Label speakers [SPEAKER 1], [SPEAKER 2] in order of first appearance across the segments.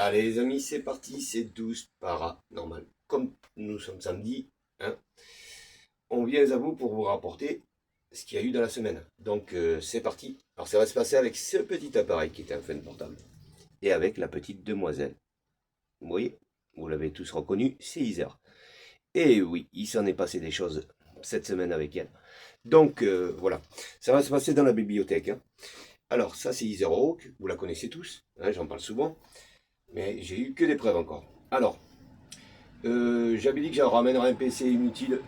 [SPEAKER 1] Allez les amis, c'est parti, c'est 12 paranormal. Comme nous sommes samedi, hein, on vient à vous pour vous rapporter ce qu'il y a eu dans la semaine. Donc c'est parti. Alors ça va se passer avec ce petit appareil qui est un phone portable. Et avec la petite demoiselle. Vous voyez, vous l'avez tous reconnu, c'est Isère. Et oui, il s'en est passé des choses cette semaine avec elle. Donc voilà, ça va se passer dans la bibliothèque, hein. Alors ça c'est Isère Hawk, vous la connaissez tous, hein, j'en parle souvent. Mais j'ai eu que des preuves encore. Alors, j'avais dit que j'en ramènerais un PC inutile.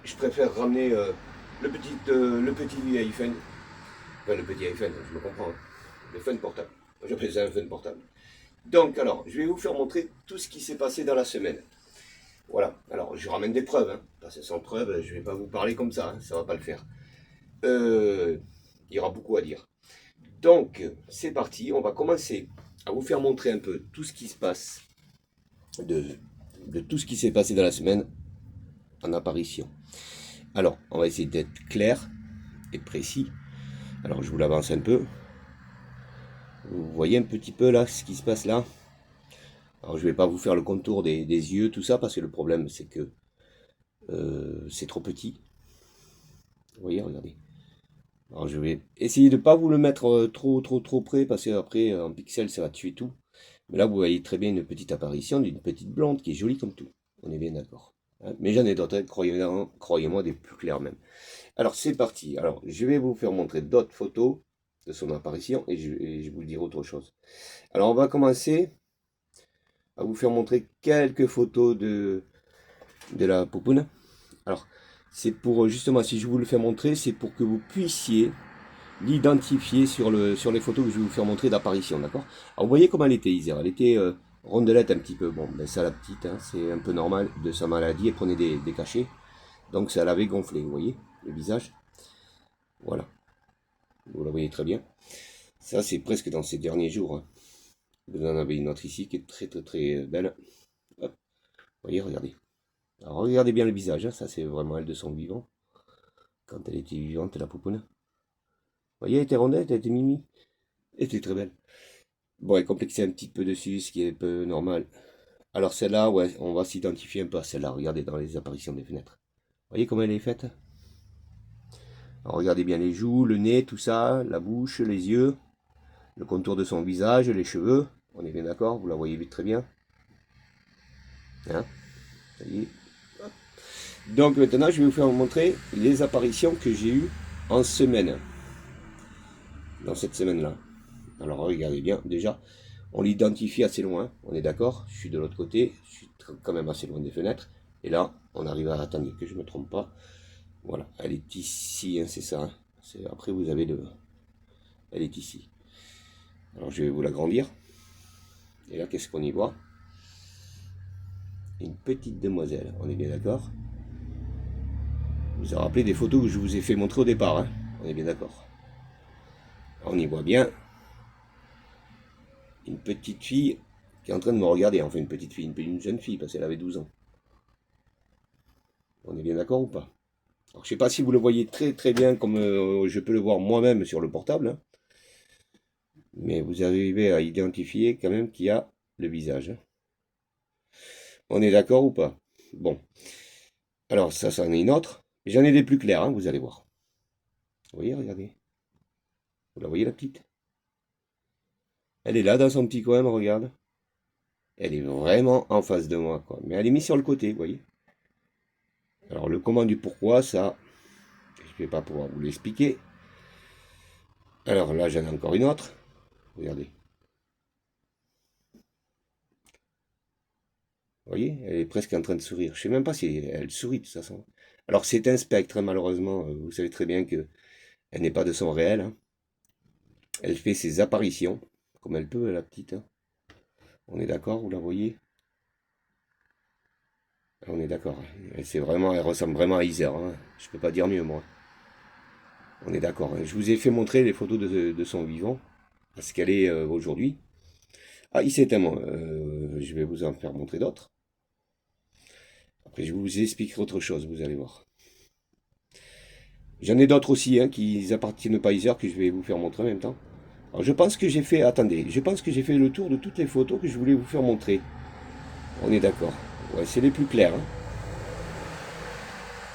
[SPEAKER 1] Je préfère ramener le petit iPhone. Enfin, le petit iPhone, je me comprends, hein. Le phone portable. Moi, j'appelle ça un phone portable. Donc, alors, je vais vous faire montrer tout ce qui s'est passé dans la semaine. Voilà. Alors, je ramène des preuves, hein. Parce que sans preuves, je ne vais pas vous parler comme ça, hein. Ça ne va pas le faire. Il y aura beaucoup à dire. Donc, c'est parti. On va commencer à vous faire montrer un peu tout ce qui se passe de, de tout ce qui s'est passé dans la semaine en apparition. Alors, on va essayer d'être clair et précis. Alors, je vous l'avance un peu. Vous voyez un petit peu là ce qui se passe là. Alors, je vais pas vous faire le contour des yeux, tout ça, parce que le problème, c'est que c'est trop petit. Vous voyez, regardez. Alors, je vais essayer de ne pas vous le mettre trop près, parce qu'après, en pixels, ça va tuer tout. Mais là, vous voyez très bien une petite apparition d'une petite blonde qui est jolie comme tout. On est bien d'accord. Hein. Mais j'en ai d'autres, hein, croyez-moi, des plus clairs même. Alors c'est parti. Alors je vais vous faire montrer d'autres photos de son apparition et je vous dire autre chose. Alors on va commencer à vous faire montrer quelques photos de la poupoune. Alors c'est pour justement, si je vous le fais montrer, c'est pour que vous puissiez l'identifier sur les photos que je vais vous faire montrer d'apparition, d'accord? Alors vous voyez comment elle était, Isère. Elle était rondelette un petit peu. Bon, ben ça la petite, hein, c'est un peu normal de sa maladie. Elle prenait des cachets. Donc ça l'avait gonflé, vous voyez, le visage. Voilà, vous la voyez très bien. Ça, c'est presque dans ces derniers jours, hein. Vous en avez une autre ici qui est très belle. Hop, vous voyez, regardez. Alors regardez bien le visage, hein. Ça c'est vraiment elle de son vivant. Quand elle était vivante, la poupoune. Vous voyez, elle était rondette, elle était mimi. Elle était très belle. Bon, elle complexait un petit peu dessus, ce qui est un peu normal. Alors celle-là, ouais, on va s'identifier un peu à celle-là. Regardez dans les apparitions des fenêtres. Vous voyez comment elle est faite? Alors regardez bien les joues, le nez, tout ça, la bouche, les yeux, le contour de son visage, les cheveux. On est bien d'accord, vous la voyez vite très bien. Hein, ça y est. Donc maintenant, je vais vous faire montrer les apparitions que j'ai eues en semaine. Dans cette semaine-là. Alors regardez bien, déjà, on l'identifie assez loin, on est d'accord. Je suis de l'autre côté, je suis quand même assez loin des fenêtres. Et là, on arrive à attendre que je ne me trompe pas. Voilà, elle est ici, hein, c'est ça. Hein. Après, vous avez le... Elle est ici. Alors je vais vous l'agrandir. Et là, qu'est-ce qu'on y voit? Une petite demoiselle, on est bien d'accord? Vous vous rappelez des photos que je vous ai fait montrer au départ, hein? On est bien d'accord. On y voit bien une petite fille qui est en train de me regarder. Enfin, une petite fille, une jeune fille, parce qu'elle avait 12 ans. On est bien d'accord ou pas? Alors, je sais pas si vous le voyez très bien comme je peux le voir moi-même sur le portable, hein, mais vous arrivez à identifier quand même qu'il y a le visage. Hein. On est d'accord ou pas? Bon. Alors, ça, c'en est une autre. J'en ai des plus clairs, hein, vous allez voir. Vous voyez, regardez. Vous la voyez, la petite? Elle est là dans son petit coin, elle me regarde. Elle est vraiment en face de moi, quoi. Mais elle est mise sur le côté, vous voyez. Alors, le comment du pourquoi, ça, je ne vais pas pouvoir vous l'expliquer. Alors là, j'en ai encore une autre. Regardez. Vous voyez, elle est presque en train de sourire. Je ne sais même pas si elle sourit de toute façon. Alors c'est un spectre, hein, malheureusement. Vous savez très bien que elle n'est pas de son réel. Hein. Elle fait ses apparitions, comme elle peut, la petite. Hein. On est d'accord, vous la voyez? On est d'accord. Elle ressemble vraiment à Isère. Hein. Je peux pas dire mieux, moi. On est d'accord. Hein. Je vous ai fait montrer les photos de son vivant, à ce qu'elle est aujourd'hui. Ah, il s'est un mot. Je vais vous en faire montrer d'autres. Après, je vous expliquerai autre chose, vous allez voir. J'en ai d'autres aussi, hein, qui appartiennent pas à Isère, que je vais vous faire montrer en même temps. Alors je pense que j'ai fait, attendez, je pense que j'ai fait le tour de toutes les photos que je voulais vous faire montrer. On est d'accord. Ouais, c'est les plus clairs. Hein.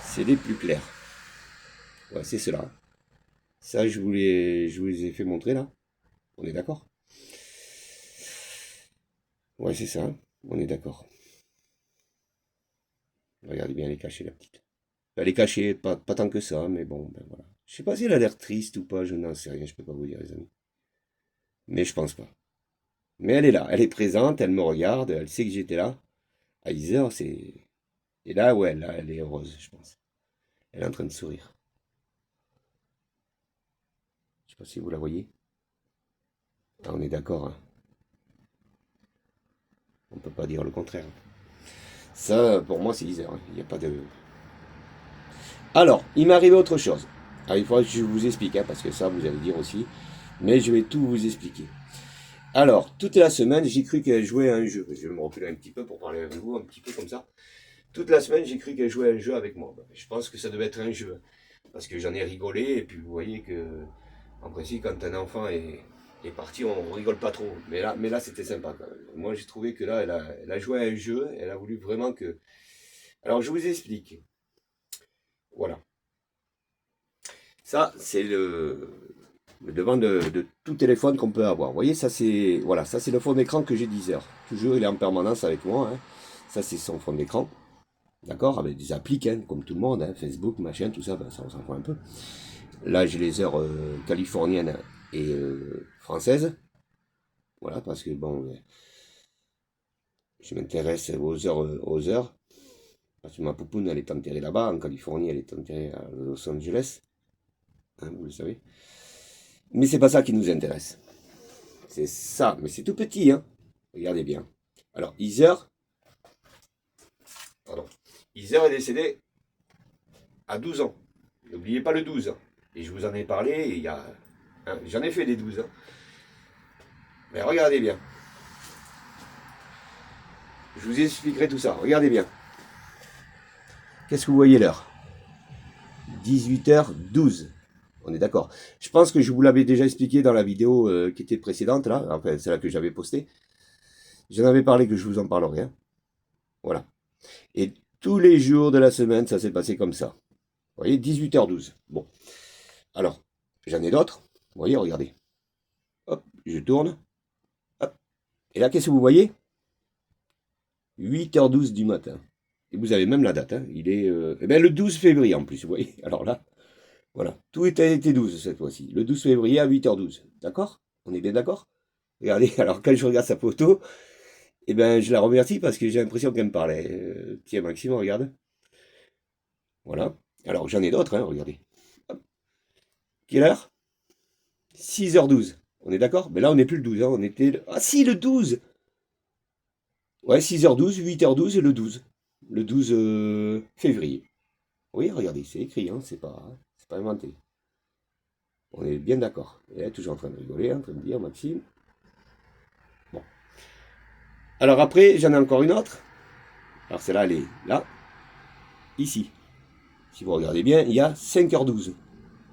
[SPEAKER 1] C'est les plus clairs. Ouais, c'est cela. Ça, je vous les ai fait montrer là. On est d'accord? Ouais, c'est ça. On est d'accord. Regardez bien, elle est cachée, la petite. Elle est cachée, pas tant que ça, mais bon, ben voilà. Je sais pas si elle a l'air triste ou pas, je n'en sais rien, je peux pas vous dire, les amis. Mais je pense pas. Mais elle est là, elle est présente, elle me regarde, elle sait que j'étais là. À 10 heures, c'est. Et là, ouais, là, elle est heureuse, je pense. Elle est en train de sourire. Je sais pas si vous la voyez. Ah, on est d'accord, hein. On peut pas dire le contraire. Ça, pour moi, c'est 10 heures. Il n'y a pas de. Alors, il m'est arrivé autre chose. Alors, il faudra que je vous explique, hein, parce que ça, vous allez dire aussi. Mais je vais tout vous expliquer. Alors, toute la semaine, j'ai cru qu'elle jouait à un jeu. Je vais me reculer un petit peu pour parler avec vous, un petit peu comme ça. Toute la semaine, j'ai cru qu'elle jouait à un jeu avec moi. Je pense que ça devait être un jeu. Parce que j'en ai rigolé, et puis vous voyez que, en principe, quand un enfant est parti, on rigole pas trop. Mais là c'était sympa quand même. Moi, j'ai trouvé que là, elle a joué à un jeu, elle a voulu vraiment que. Alors, je vous explique. Voilà. Ça, c'est le devant de tout téléphone qu'on peut avoir. Vous voyez, ça c'est voilà, ça c'est le fond d'écran que j'ai 10 heures. Toujours, il est en permanence avec moi. Hein. Ça c'est son fond d'écran. D'accord? Avec des appliques, hein, comme tout le monde, hein, Facebook, machin, tout ça, ben, ça on s'en fout un peu. Là, j'ai les heures californiennes et françaises. Voilà, parce que bon, je m'intéresse aux heures, aux heures. Parce que ma poupoune, elle est enterrée là-bas. En Californie, elle est enterrée à Los Angeles. Hein, vous le savez. Mais c'est pas ça qui nous intéresse. C'est ça, mais c'est tout petit, hein. Regardez bien. Alors, Heather, pardon. Heather est décédé à 12 ans. N'oubliez pas le 12. Hein. Et je vous en ai parlé il y a. Hein, j'en ai fait des 12 ans. Mais regardez bien. Je vous expliquerai tout ça. Regardez bien. Qu'est-ce que vous voyez l'heure? 18h12. On est d'accord. Je pense que je vous l'avais déjà expliqué dans la vidéo qui était précédente, là. Enfin, celle que j'avais postée. J'en avais parlé que je vous en parlerai. Hein. Voilà. Et tous les jours de la semaine, ça s'est passé comme ça. Vous voyez, 18h12. Bon. Alors, j'en ai d'autres. Vous voyez, regardez. Hop, je tourne. Hop. Et là, qu'est-ce que vous voyez? 8h12 du matin. Et vous avez même la date. Hein. Il est eh ben, le 12 février en plus, vous voyez. Alors là, voilà. Tout a été 12 cette fois-ci. Le 12 février à 8h12. D'accord? On est bien d'accord? Regardez, alors quand je regarde sa photo, eh ben, je la remercie parce que j'ai l'impression qu'elle me parlait. Tiens, Maxime, regarde. Voilà. Alors j'en ai d'autres, hein, regardez. Hop. Quelle heure? 6h12. On est d'accord? Mais là, on n'est plus le 12. Hein, on était. Ah si, le 12! Ouais, 6h12, 8h12 et le 12. Le 12 février. Oui, regardez, c'est écrit, hein, c'est pas inventé. On est bien d'accord. Elle est toujours en train de rigoler, en train de dire, Maxime. Bon. Alors après, j'en ai encore une autre. Alors celle-là, elle est là, ici. Si vous regardez bien, il y a 5h12.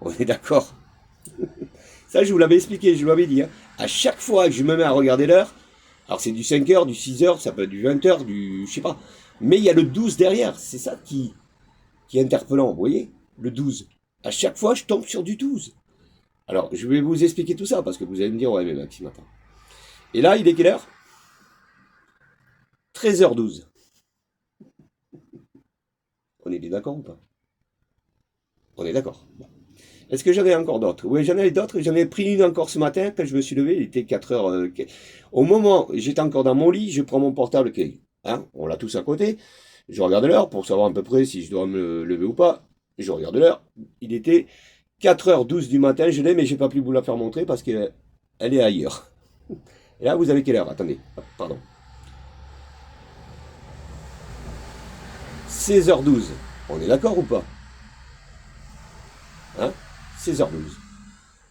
[SPEAKER 1] On est d'accord. Ça, je vous l'avais expliqué, je vous l'avais dit. Hein. À chaque fois que je me mets à regarder l'heure, alors c'est du 5h, du 6h, ça peut être du 20h, du. Je sais pas. Mais il y a le 12 derrière. C'est ça qui est interpellant, vous voyez? Le 12. À chaque fois, je tombe sur du 12. Alors, je vais vous expliquer tout ça, parce que vous allez me dire, ouais, mais Maxime, attends. Et là, il est quelle heure? 13h12. On est bien d'accord ou pas? On est d'accord. Bon. Est-ce que j'en ai encore d'autres? Oui, j'en ai d'autres. J'en ai pris une encore ce matin, quand je me suis levé, il était 4 heures. Au moment, j'étais encore dans mon lit, je prends mon portable, hein, on l'a tous à côté. Je regarde l'heure pour savoir à peu près si je dois me lever ou pas. Je regarde l'heure. Il était 4h12 du matin, je l'ai, mais j'ai pas pu vous la faire montrer parce qu'elle est ailleurs. Et là, vous avez quelle heure? Attendez, pardon. 16h12. On est d'accord ou pas? Hein? 16h12.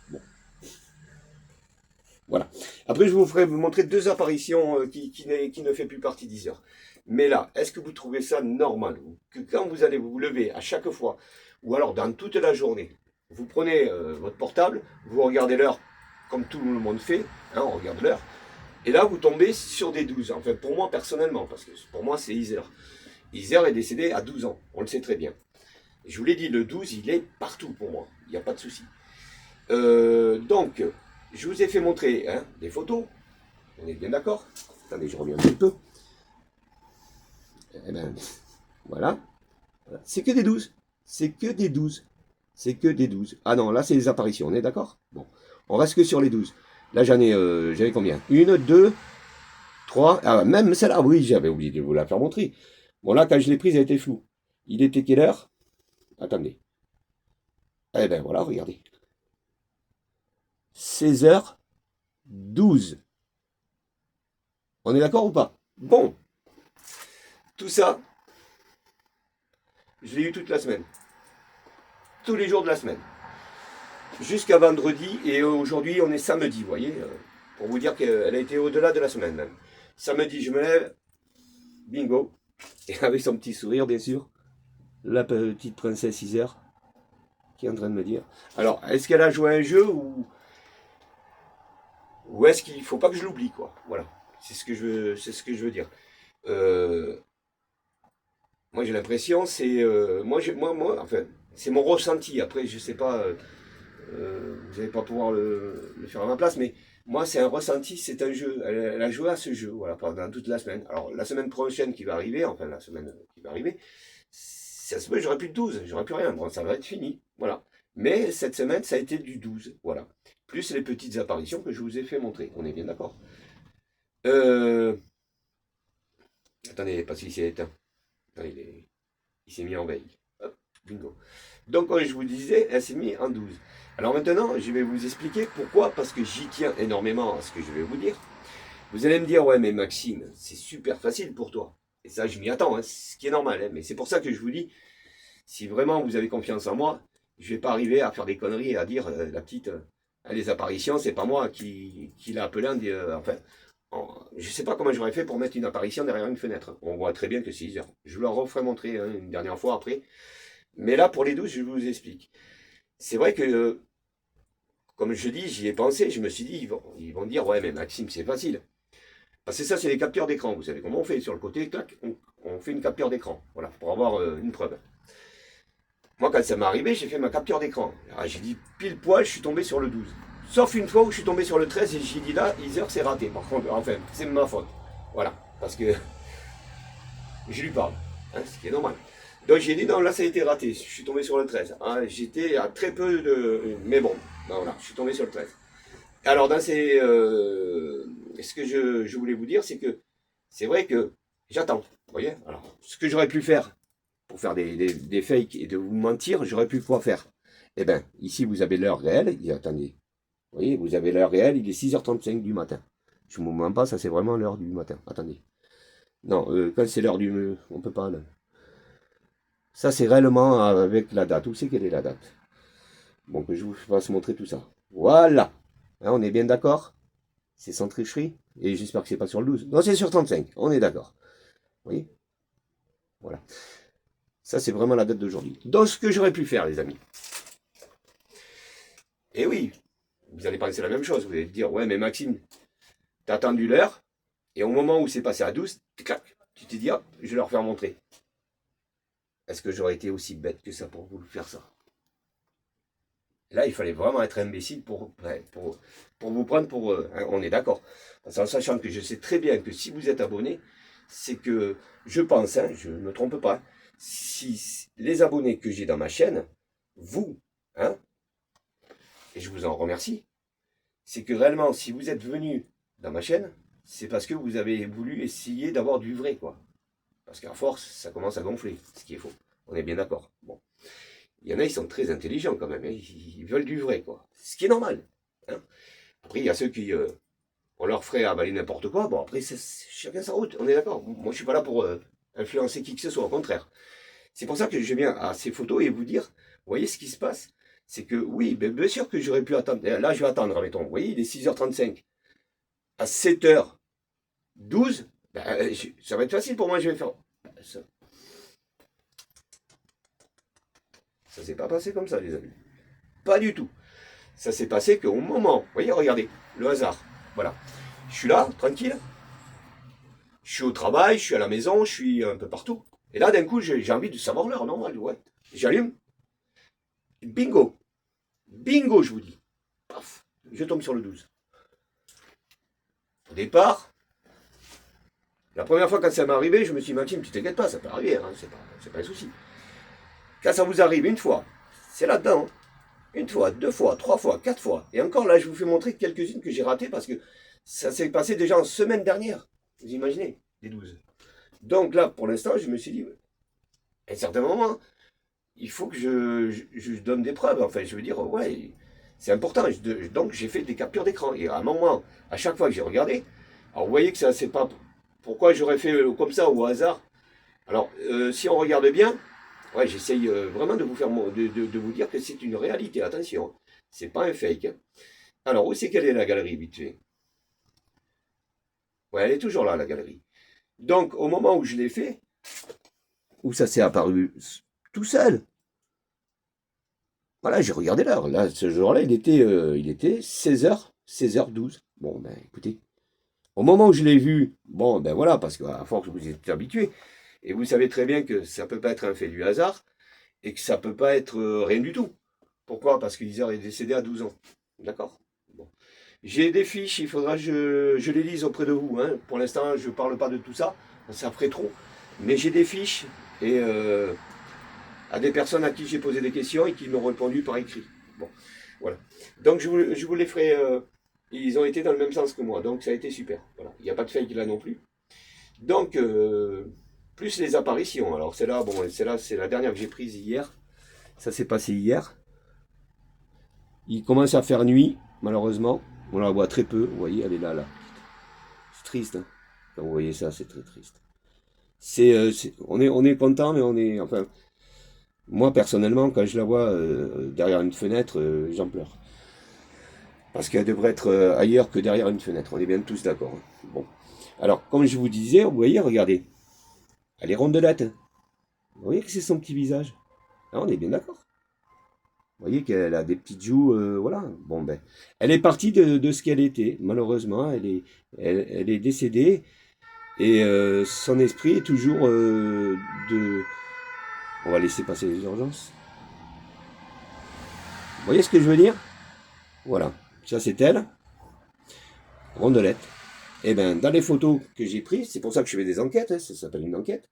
[SPEAKER 1] Bon, voilà. Après, je vous ferai vous montrer deux apparitions qui ne fait plus partie d'10 heures. Mais là, est-ce que vous trouvez ça normal? Que quand vous allez vous lever à chaque fois, ou alors dans toute la journée, vous prenez votre portable, vous regardez l'heure comme tout le monde fait, hein, on regarde l'heure, et là vous tombez sur des 12. Enfin pour moi personnellement, parce que pour moi c'est Iser. Iser est décédé à 12 ans, on le sait très bien. Je vous l'ai dit, le 12 il est partout pour moi, il n'y a pas de souci. Donc, je vous ai fait montrer hein, des photos, on est bien d'accord. Attendez, je reviens un petit peu. Eh ben, voilà. C'est que des 12. C'est que des 12. C'est que des 12. Ah non, là c'est les apparitions, on est d'accord? Bon, on reste que sur les 12. Là j'avais combien? Une, deux, trois. Ah, même celle-là, oui, j'avais oublié de vous la faire montrer. Bon, là, quand je l'ai prise, elle était floue. Il était quelle heure? Attendez. Eh ben voilà, regardez. 16h12. On est d'accord ou pas? Bon, tout ça, je l'ai eu toute la semaine. Tous les jours de la semaine. Jusqu'à vendredi, et aujourd'hui on est samedi, vous voyez, pour vous dire qu'elle a été au-delà de la semaine même. Samedi, je me lève, bingo, et avec son petit sourire, bien sûr, la petite princesse Isère, qui est en train de me dire. Alors, est-ce qu'elle a joué à un jeu ou est-ce qu'il ne faut pas que je l'oublie, quoi? Voilà, c'est ce que je veux dire. Moi, j'ai l'impression, c'est. Enfin, c'est mon ressenti. Après, je sais pas. Vous n'allez pas pouvoir le faire à ma place, mais moi c'est un ressenti, c'est un jeu. Elle a joué à ce jeu, voilà, pendant toute la semaine. Alors la semaine prochaine qui va arriver, enfin la semaine qui va arriver, ça se peut, j'aurai plus de 12, j'aurai plus rien, bon, ça va être fini, voilà. Mais cette semaine, ça a été du 12, voilà. Plus les petites apparitions que je vous ai fait montrer, on est bien d'accord. Attendez, parce qu'il s'est éteint. Non, il s'est mis en veille. Hop, bingo. Donc, comme je vous disais, elle s'est mise en 12. Alors maintenant, je vais vous expliquer pourquoi, parce que j'y tiens énormément à ce que je vais vous dire. Vous allez me dire, ouais, mais Maxime, c'est super facile pour toi. Et ça, je m'y attends, hein, ce qui est normal. Hein, mais c'est pour ça que je vous dis, si vraiment vous avez confiance en moi, je ne vais pas arriver à faire des conneries et à dire, la petite, les apparitions, c'est pas moi qui l'a appelé, enfin, je ne sais pas comment j'aurais fait pour mettre une apparition derrière une fenêtre. On voit très bien que c'est 6 heures. Je vous leur referai montrer hein, une dernière fois après. Mais là, pour les 12, je vous explique. C'est vrai que, comme je dis, j'y ai pensé, je me suis dit, ils vont dire, ouais, mais Maxime, c'est facile. Parce que ça, c'est les capteurs d'écran. Vous savez comment on fait sur le côté, clac, on fait une capture d'écran. Voilà, pour avoir une preuve. Moi, quand ça m'est arrivé, j'ai fait ma capture d'écran. Alors, j'ai dit, pile poil, je suis tombé sur le 12. Sauf une fois où je suis tombé sur le 13 et j'ai dit là, Iser, c'est raté. Par contre, enfin, c'est ma faute. Voilà, parce que je lui parle, hein, ce qui est normal. Donc j'ai dit non, là ça a été raté, je suis tombé sur le 13. Hein, j'étais à très peu de. Mais bon, ben voilà, je suis tombé sur le 13. Alors dans ces. Ce que je voulais vous dire, c'est que c'est vrai que j'attends. Vous voyez? Alors, ce que j'aurais pu faire pour faire des fakes et de vous mentir, j'aurais pu quoi faire? Eh bien, ici vous avez l'heure réelle. Attendez. Vous voyez, vous avez l'heure réelle, il est 6h35 du matin. Je ne vous mens pas, ça c'est vraiment l'heure du matin. Attendez. Non, quand c'est l'heure du. On peut pas. Là. Ça, c'est réellement avec la date. Où c'est quelle est la date? Bon, que je vous fasse montrer tout ça. Voilà. Hein, on est bien d'accord? C'est sans tricherie. Et j'espère que c'est pas sur le 12. Non, c'est sur 35. On est d'accord. Vous voyez? Voilà. Ça, c'est vraiment la date d'aujourd'hui. Donc, ce que j'aurais pu faire, les amis. Et oui, vous allez penser la même chose. Vous allez dire, ouais, mais Maxime, t'as attendu l'heure. Et au moment où c'est passé à 12, clac, tu t'es dit, hop, je vais leur faire montrer. Est-ce que j'aurais été aussi bête que ça pour vous faire ça? Là, il fallait vraiment être imbécile pour vous prendre pour... hein, on est d'accord. Parce en sachant que je sais très bien que si vous êtes abonné, c'est que je pense, hein, je ne me trompe pas, si les abonnés que j'ai dans ma chaîne, vous, hein, et je vous en remercie, c'est que réellement, si vous êtes venu dans ma chaîne, c'est parce que vous avez voulu essayer d'avoir du vrai, quoi. Parce qu'à force, ça commence à gonfler, ce qui est faux. On est bien d'accord. Bon. Il y en a, ils sont très intelligents quand même. Hein. Ils veulent du vrai, quoi. Ce qui est normal. Hein. Après, il y a ceux qui, on leur ferait avaler n'importe quoi. Bon, après, chacun sa route. On est d'accord. Moi, je suis pas là pour influencer qui que ce soit. Au contraire. C'est pour ça que je viens à ces photos et vous dire, vous voyez ce qui se passe? C'est que oui, ben, bien sûr que j'aurais pu attendre. Là, je vais attendre, mettons. Vous voyez, il est 6h35. À 7h12, ben, ça va être facile pour moi. Je vais faire... Ça s'est pas passé comme ça, les amis. Pas du tout. Ça s'est passé qu'au moment, vous voyez, regardez, le hasard. Voilà. Je suis là, tranquille. Je suis au travail, je suis à la maison, je suis un peu partout. Et là, d'un coup, j'ai envie de savoir l'heure, normal, ouais. J'allume. Bingo. Bingo, je vous dis. Paf. Je tombe sur le 12. Au départ, la première fois quand ça m'est arrivé, je me suis dit, Maxime, tu t'inquiètes pas, ça peut arriver, hein, c'est pas un souci. Quand ça vous arrive une fois, c'est là-dedans. Une fois, deux fois, trois fois, quatre fois. Et encore là, je vous fais montrer quelques-unes que j'ai ratées parce que ça s'est passé déjà en semaine dernière. Vous imaginez, les 12. Donc là, pour l'instant, je me suis dit, à un certain moment, il faut que je donne des preuves. Enfin, je veux dire, ouais, c'est important. Donc j'ai fait des captures d'écran. Et à un moment, à chaque fois que j'ai regardé, alors vous voyez que ça, c'est pas... Pourquoi j'aurais fait comme ça au hasard? Alors, si on regarde bien, ouais, j'essaye vraiment de vous faire de vous dire que c'est une réalité. Attention, c'est pas un fake, hein. Alors, où c'est qu'elle est la galerie, vite fait? Ouais, elle est toujours là, la galerie. Donc, au moment où je l'ai fait, où ça s'est apparu tout seul. Voilà, j'ai regardé l'heure. Là, ce jour-là, il était 16h12. Bon, ben, écoutez. Au moment où je l'ai vu, bon, ben voilà, parce qu'à force, vous êtes habitué. Et vous savez très bien que ça peut pas être un fait du hasard et que ça peut pas être rien du tout. Pourquoi? Parce qu'Isère est décédé à 12 ans. D'accord? Bon. J'ai des fiches, il faudra que je les lise auprès de vous, hein. Pour l'instant, je ne parle pas de tout ça, ça ferait trop. Mais j'ai des fiches et à des personnes à qui j'ai posé des questions et qui m'ont répondu par écrit. Bon, voilà. Donc je vous les ferai. Ils ont été dans le même sens que moi, donc ça a été super. Voilà. Il n'y a pas de fake là non plus. Donc, plus les apparitions. Alors celle-là, bon, celle-là, c'est la dernière que j'ai prise hier. Ça s'est passé hier. Il commence à faire nuit, malheureusement. On la voit très peu. Vous voyez, elle est là, là. C'est triste, hein. Quand vous voyez ça, c'est très triste. On est content, mais on est, enfin, moi personnellement, quand je la vois derrière une fenêtre, j'en pleure. Parce qu'elle devrait être ailleurs que derrière une fenêtre. On est bien tous d'accord, hein. Bon. Alors, comme je vous disais, vous voyez, regardez. Elle est rondelette. Vous voyez que c'est son petit visage. Ah, on est bien d'accord. Vous voyez qu'elle a des petites joues, voilà. Bon, ben, elle est partie de ce qu'elle était. Malheureusement, elle est décédée. Et son esprit est toujours de... On va laisser passer les urgences. Vous voyez ce que je veux dire? Voilà. Ça, c'est elle. Rondelette. Et bien, dans les photos que j'ai prises, c'est pour ça que je fais des enquêtes, hein, ça s'appelle une enquête.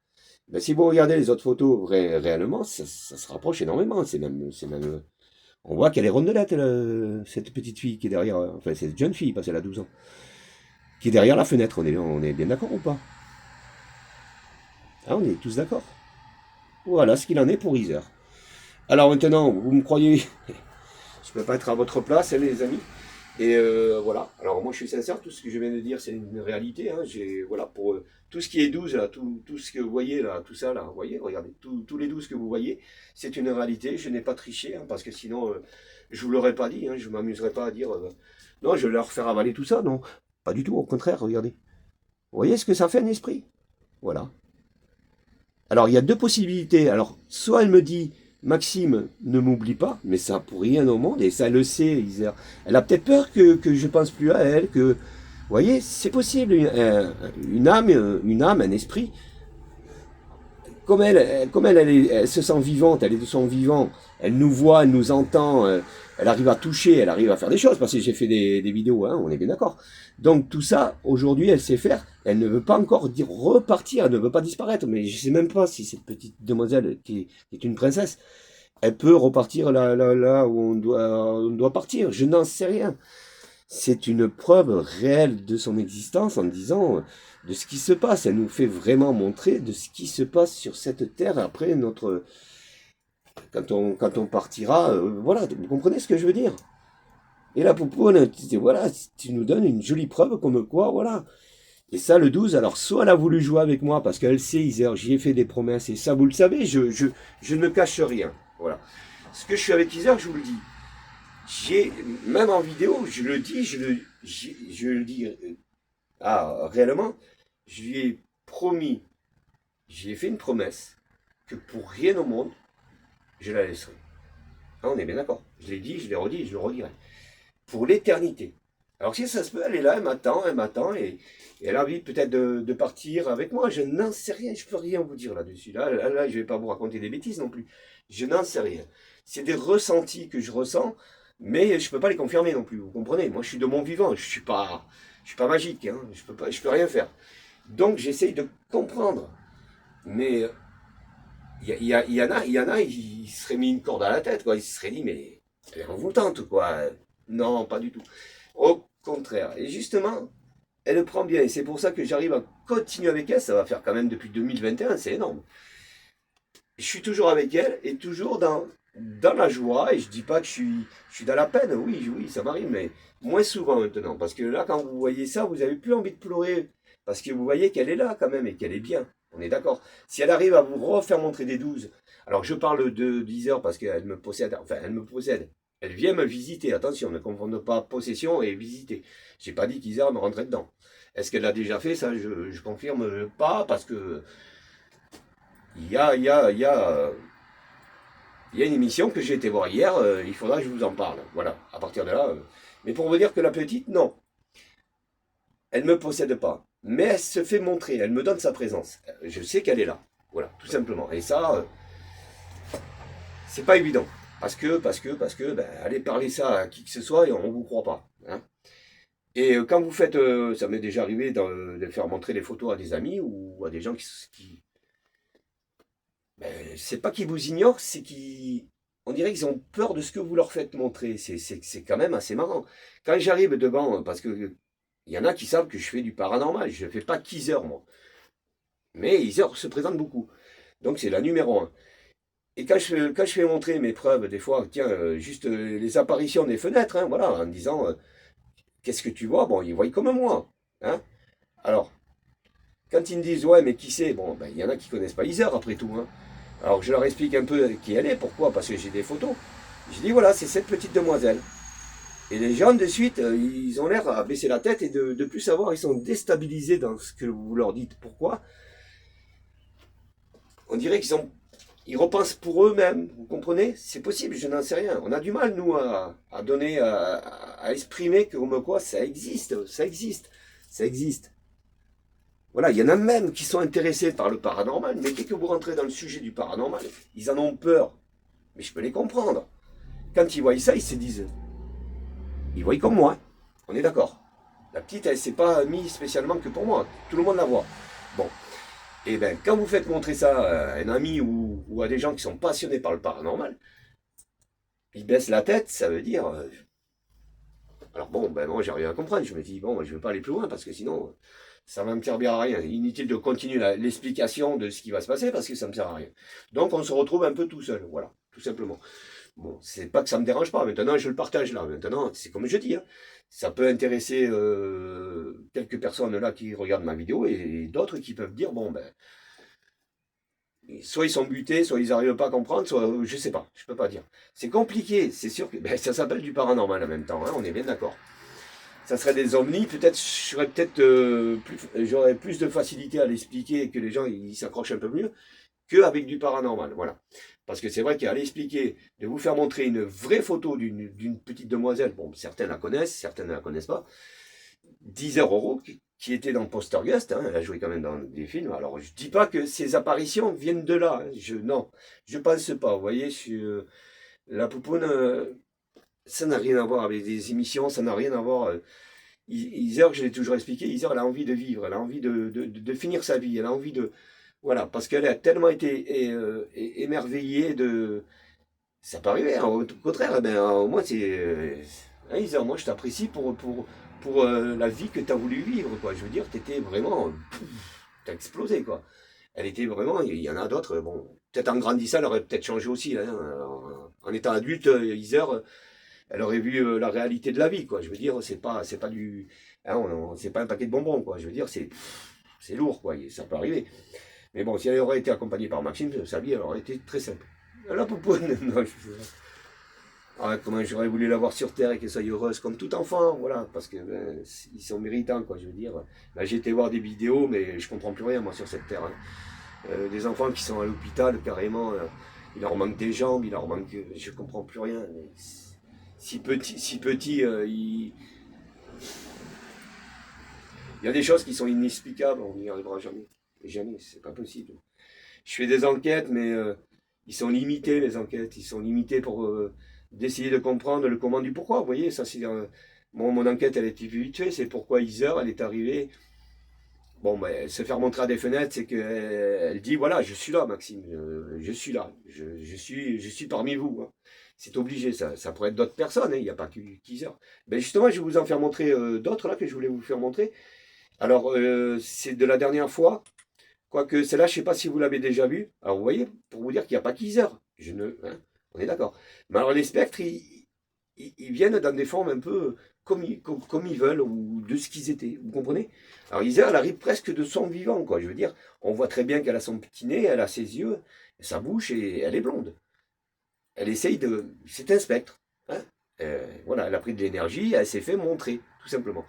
[SPEAKER 1] Ben, si vous regardez les autres photos réellement, ça se rapproche énormément. C'est même, on voit qu'elle est rondelette, cette petite fille qui est derrière, enfin cette jeune fille, parce qu'elle a 12 ans, qui est derrière la fenêtre. On est bien d'accord ou pas? Ah, on est tous d'accord. Voilà ce qu'il en est pour Iser. Alors maintenant, vous me croyez, je ne peux pas être à votre place, hein, les amis. Et voilà. Alors moi je suis sincère, tout ce que je viens de dire c'est une réalité, hein. Voilà, pour tout ce qui est 12 là, tout ce que vous voyez là, tout ça là, vous voyez, regardez, tous les 12 que vous voyez, c'est une réalité. Je n'ai pas triché, hein, parce que sinon je vous l'aurais pas dit, hein, je m'amuserais pas à dire non, je vais leur faire avaler tout ça, non, pas du tout, au contraire, regardez. Vous voyez ce que ça fait un esprit? Voilà. Alors il y a deux possibilités. Alors soit elle me dit Maxime, ne m'oublie pas, mais ça pour rien au monde, et ça elle le sait, Isère. Elle a peut-être peur que je pense plus à elle, que vous voyez, c'est possible, une âme, un esprit. Elle se sent vivante, elle est de son vivant, elle nous voit, elle nous entend, elle arrive à toucher, elle arrive à faire des choses, parce que j'ai fait des vidéos, hein, on est bien d'accord. Donc tout ça, aujourd'hui, elle sait faire, elle ne veut pas encore dire repartir, elle ne veut pas disparaître, mais je sais même pas si cette petite demoiselle qui est une princesse, elle peut repartir là où on doit partir, je n'en sais rien. C'est une preuve réelle de son existence en disant de ce qui se passe. Elle nous fait vraiment montrer de ce qui se passe sur cette terre après notre... Quand on partira, voilà, vous comprenez ce que je veux dire? Et la poupoune, voilà, tu nous donnes une jolie preuve comme quoi, voilà. Et ça, le 12, alors soit elle a voulu jouer avec moi parce qu'elle sait, Isère, j'y ai fait des promesses et ça, vous le savez, je ne cache rien. Voilà. Ce que je suis avec Isère, je vous le dis. Même en vidéo, je le dis, je le dis, réellement, je lui ai promis, j'ai fait une promesse que pour rien au monde, je la laisserai. Ah, on est bien d'accord. Je l'ai dit, je l'ai redit, je le redirai. pour l'éternité. Alors si ça se peut, elle est là, elle m'attend, et elle a envie peut-être de partir avec moi. Je n'en sais rien, je peux rien vous dire là-dessus. Là, je vais pas vous raconter des bêtises non plus. Je n'en sais rien. C'est des ressentis que je ressens, mais je peux pas les confirmer non plus. Vous comprenez? Moi, je suis de mon vivant. Je suis pas magique. Hein. Je peux rien faire. Donc, j'essaye de comprendre. Mais il y en a, ils se seraient mis une corde à la tête, quoi. Ils se seraient dit, mais elle est envoûtante, quoi. Non, pas du tout. Au contraire. Et justement, elle le prend bien. Et c'est pour ça que j'arrive à continuer avec elle. Ça va faire quand même depuis 2021, c'est énorme. Je suis toujours avec elle et toujours dans la joie. Et je dis pas que je suis dans la peine. Oui, oui, ça m'arrive, mais moins souvent maintenant. Parce que là, quand vous voyez ça, vous avez plus envie de pleurer. Parce que vous voyez qu'elle est là quand même et qu'elle est bien. On est d'accord. Si elle arrive à vous refaire montrer des 12, alors je parle de 10 heures parce qu'elle me possède. Enfin, elle me possède. Elle vient me visiter. Attention, ne confondez pas possession et visiter. J'ai pas dit qu'Isère me rentrait dedans. Est-ce qu'elle l'a déjà fait? Ça, je confirme pas parce que il y a une émission que j'ai été voir hier. Il faudra que je vous en parle. Voilà. À partir de là. Mais pour vous dire que la petite, non, elle me possède pas. Mais elle se fait montrer. Elle me donne sa présence. Je sais qu'elle est là. Voilà, tout simplement. Et ça, c'est pas évident. Parce que, ben, allez parler ça à qui que ce soit et on vous croit pas. Hein. Et quand vous faites, ça m'est déjà arrivé de faire montrer des photos à des amis ou à des gens ben, c'est pas qu'ils vous ignorent, c'est qu'ils, on dirait qu'ils ont peur de ce que vous leur faites montrer. C'est quand même assez marrant. Quand j'arrive devant, parce que il y en a qui savent que je fais du paranormal, je ne fais pas Keezer, moi. Mais Heather se présente beaucoup. Donc c'est la numéro un. Et quand je fais montrer mes preuves, des fois, tiens, juste les apparitions des fenêtres, hein, voilà, en disant qu'est-ce que tu vois? Bon, ils voient comme moi. Hein. Alors, quand ils me disent ouais, mais qui c'est? Bon, ben, il y en a qui connaissent pas Heather après tout. Hein. Alors je leur explique un peu qui elle est, pourquoi? Parce que j'ai des photos. Je dis voilà, c'est cette petite demoiselle. Et les gens de suite, ils ont l'air à baisser la tête et de plus savoir, ils sont déstabilisés dans ce que vous leur dites. Pourquoi? On dirait ils repensent pour eux-mêmes, vous comprenez? C'est possible, je n'en sais rien. On a du mal, nous, à donner, à exprimer que comme quoi ça existe, ça existe, ça existe. Voilà, il y en a même qui sont intéressés par le paranormal, mais dès que vous rentrez dans le sujet du paranormal, ils en ont peur. Mais je peux les comprendre. Quand ils voient ça, ils se disent, ils voient comme moi. On est d'accord. La petite, elle s'est pas mise spécialement que pour moi. Tout le monde la voit. Bon. Et bien, quand vous faites montrer ça à un ami ou à des gens qui sont passionnés par le paranormal, ils baissent la tête, ça veut dire. Alors bon, ben moi j'ai rien à comprendre. Je me dis, bon, je ne veux pas aller plus loin parce que sinon, ça va me servir à rien. Inutile de continuer l'explication de ce qui va se passer parce que ça ne me sert à rien. Donc on se retrouve un peu tout seul, voilà, tout simplement. Bon, c'est pas que ça me dérange pas. Maintenant, je le partage là. Maintenant, c'est comme je dis. Hein. Ça peut intéresser quelques personnes là qui regardent ma vidéo et d'autres qui peuvent dire bon ben soit ils sont butés, soit ils n'arrivent pas à comprendre, soit je sais pas, je peux pas dire. C'est compliqué, c'est sûr que ben, ça s'appelle du paranormal en même temps. Hein, on est bien d'accord. Ça serait des ovnis, peut-être j'aurais plus de facilité à l'expliquer et que les gens ils s'accrochent un peu mieux qu'avec du paranormal. Voilà. Parce que c'est vrai qu'à l'expliquer, de vous faire montrer une vraie photo d'une petite demoiselle, bon, certains la connaissent, certains ne la connaissent pas, 10 euros qui était dans Poltergeist, hein, elle a joué quand même dans des films. Alors je dis pas que ces apparitions viennent de là, hein, non, je pense pas. Vous voyez, la poupoune, ça n'a rien à voir avec des émissions, ça n'a rien à voir. Heather, je l'ai toujours expliqué, Heather, elle a envie de vivre, elle a envie de finir sa vie, elle a envie de, voilà, parce qu'elle a tellement été émerveillée de. Ça peut arriver, hein, au contraire, eh ben, moi, hein, Isa, moi, je t'apprécie pour la vie que tu as voulu vivre, quoi. Je veux dire, t'étais vraiment. T'as explosé, quoi. Elle était vraiment. Il y en a d'autres, bon. Peut-être en grandissant, elle aurait peut-être changé aussi. Hein, en étant adulte, Isa, elle aurait vu la réalité de la vie, quoi. Je veux dire, c'est pas du. Hein, c'est pas un paquet de bonbons, quoi. Je veux dire, c'est lourd, quoi. Ça peut arriver. Mais bon, si elle aurait été accompagnée par Maxime, sa vie elle aurait été très simple. La poupoune, non, ah, comment j'aurais voulu l'avoir sur Terre et qu'elle soit heureuse comme tout enfant, voilà, parce que ben, ils sont méritants, quoi, je veux dire. Là, j'ai été voir des vidéos, mais je comprends plus rien, moi, sur cette Terre. Hein. Des enfants qui sont à l'hôpital, carrément, il leur manque des jambes, il leur manque. Je comprends plus rien. si petit, il y a des choses qui sont inexplicables, on n'y arrivera jamais. Jamais, c'est pas possible. Je fais des enquêtes, mais ils sont limités, les enquêtes. Ils sont limités pour d'essayer de comprendre le comment du pourquoi. Vous voyez, ça c'est mon enquête, elle est vite faite. C'est pourquoi Heather, elle est arrivée. Bon, ben, se faire montrer à des fenêtres, c'est qu'elle elle dit voilà, je suis là, Maxime, je suis là, je suis parmi vous. Hein. C'est obligé, ça pourrait être d'autres personnes, hein, il n'y a pas que Heather. Ben justement, je vais vous en faire montrer d'autres là que je voulais vous faire montrer. Alors, c'est de la dernière fois. Quoique celle-là, je ne sais pas si vous l'avez déjà vue. Alors vous voyez, pour vous dire qu'il n'y a pas qu'Heather. Je ne, hein, on est d'accord. Mais alors les spectres, ils viennent dans des formes un peu comme ils veulent, ou de ce qu'ils étaient. Vous comprenez? Alors Heather, elle arrive presque de son vivant, quoi. Je veux dire, on voit très bien qu'elle a son petit nez, elle a ses yeux, sa bouche, et elle est blonde. Elle essaye de... C'est un spectre. Hein. Voilà, elle a pris de l'énergie, elle s'est fait montrer, tout simplement.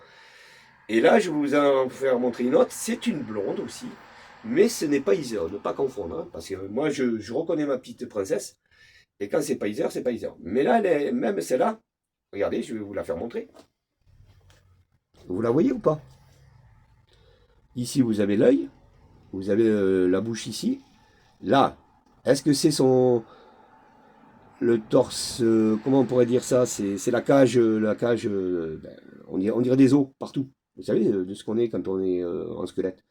[SPEAKER 1] Et là, je vais vous en faire montrer une autre. C'est une blonde aussi. Mais ce n'est pas Heather, ne pas confondre. Hein, parce que moi, je reconnais ma petite princesse. Et quand c'est pas Heather, c'est pas Heather. Mais là, même celle-là, regardez, je vais vous la faire montrer. Vous la voyez ou pas? Ici, vous avez l'œil. Vous avez la bouche ici. Là, est-ce que c'est le torse, comment on pourrait dire ça? C'est la cage, ben, on dirait des os partout. Vous savez, de ce qu'on est quand on est en squelette.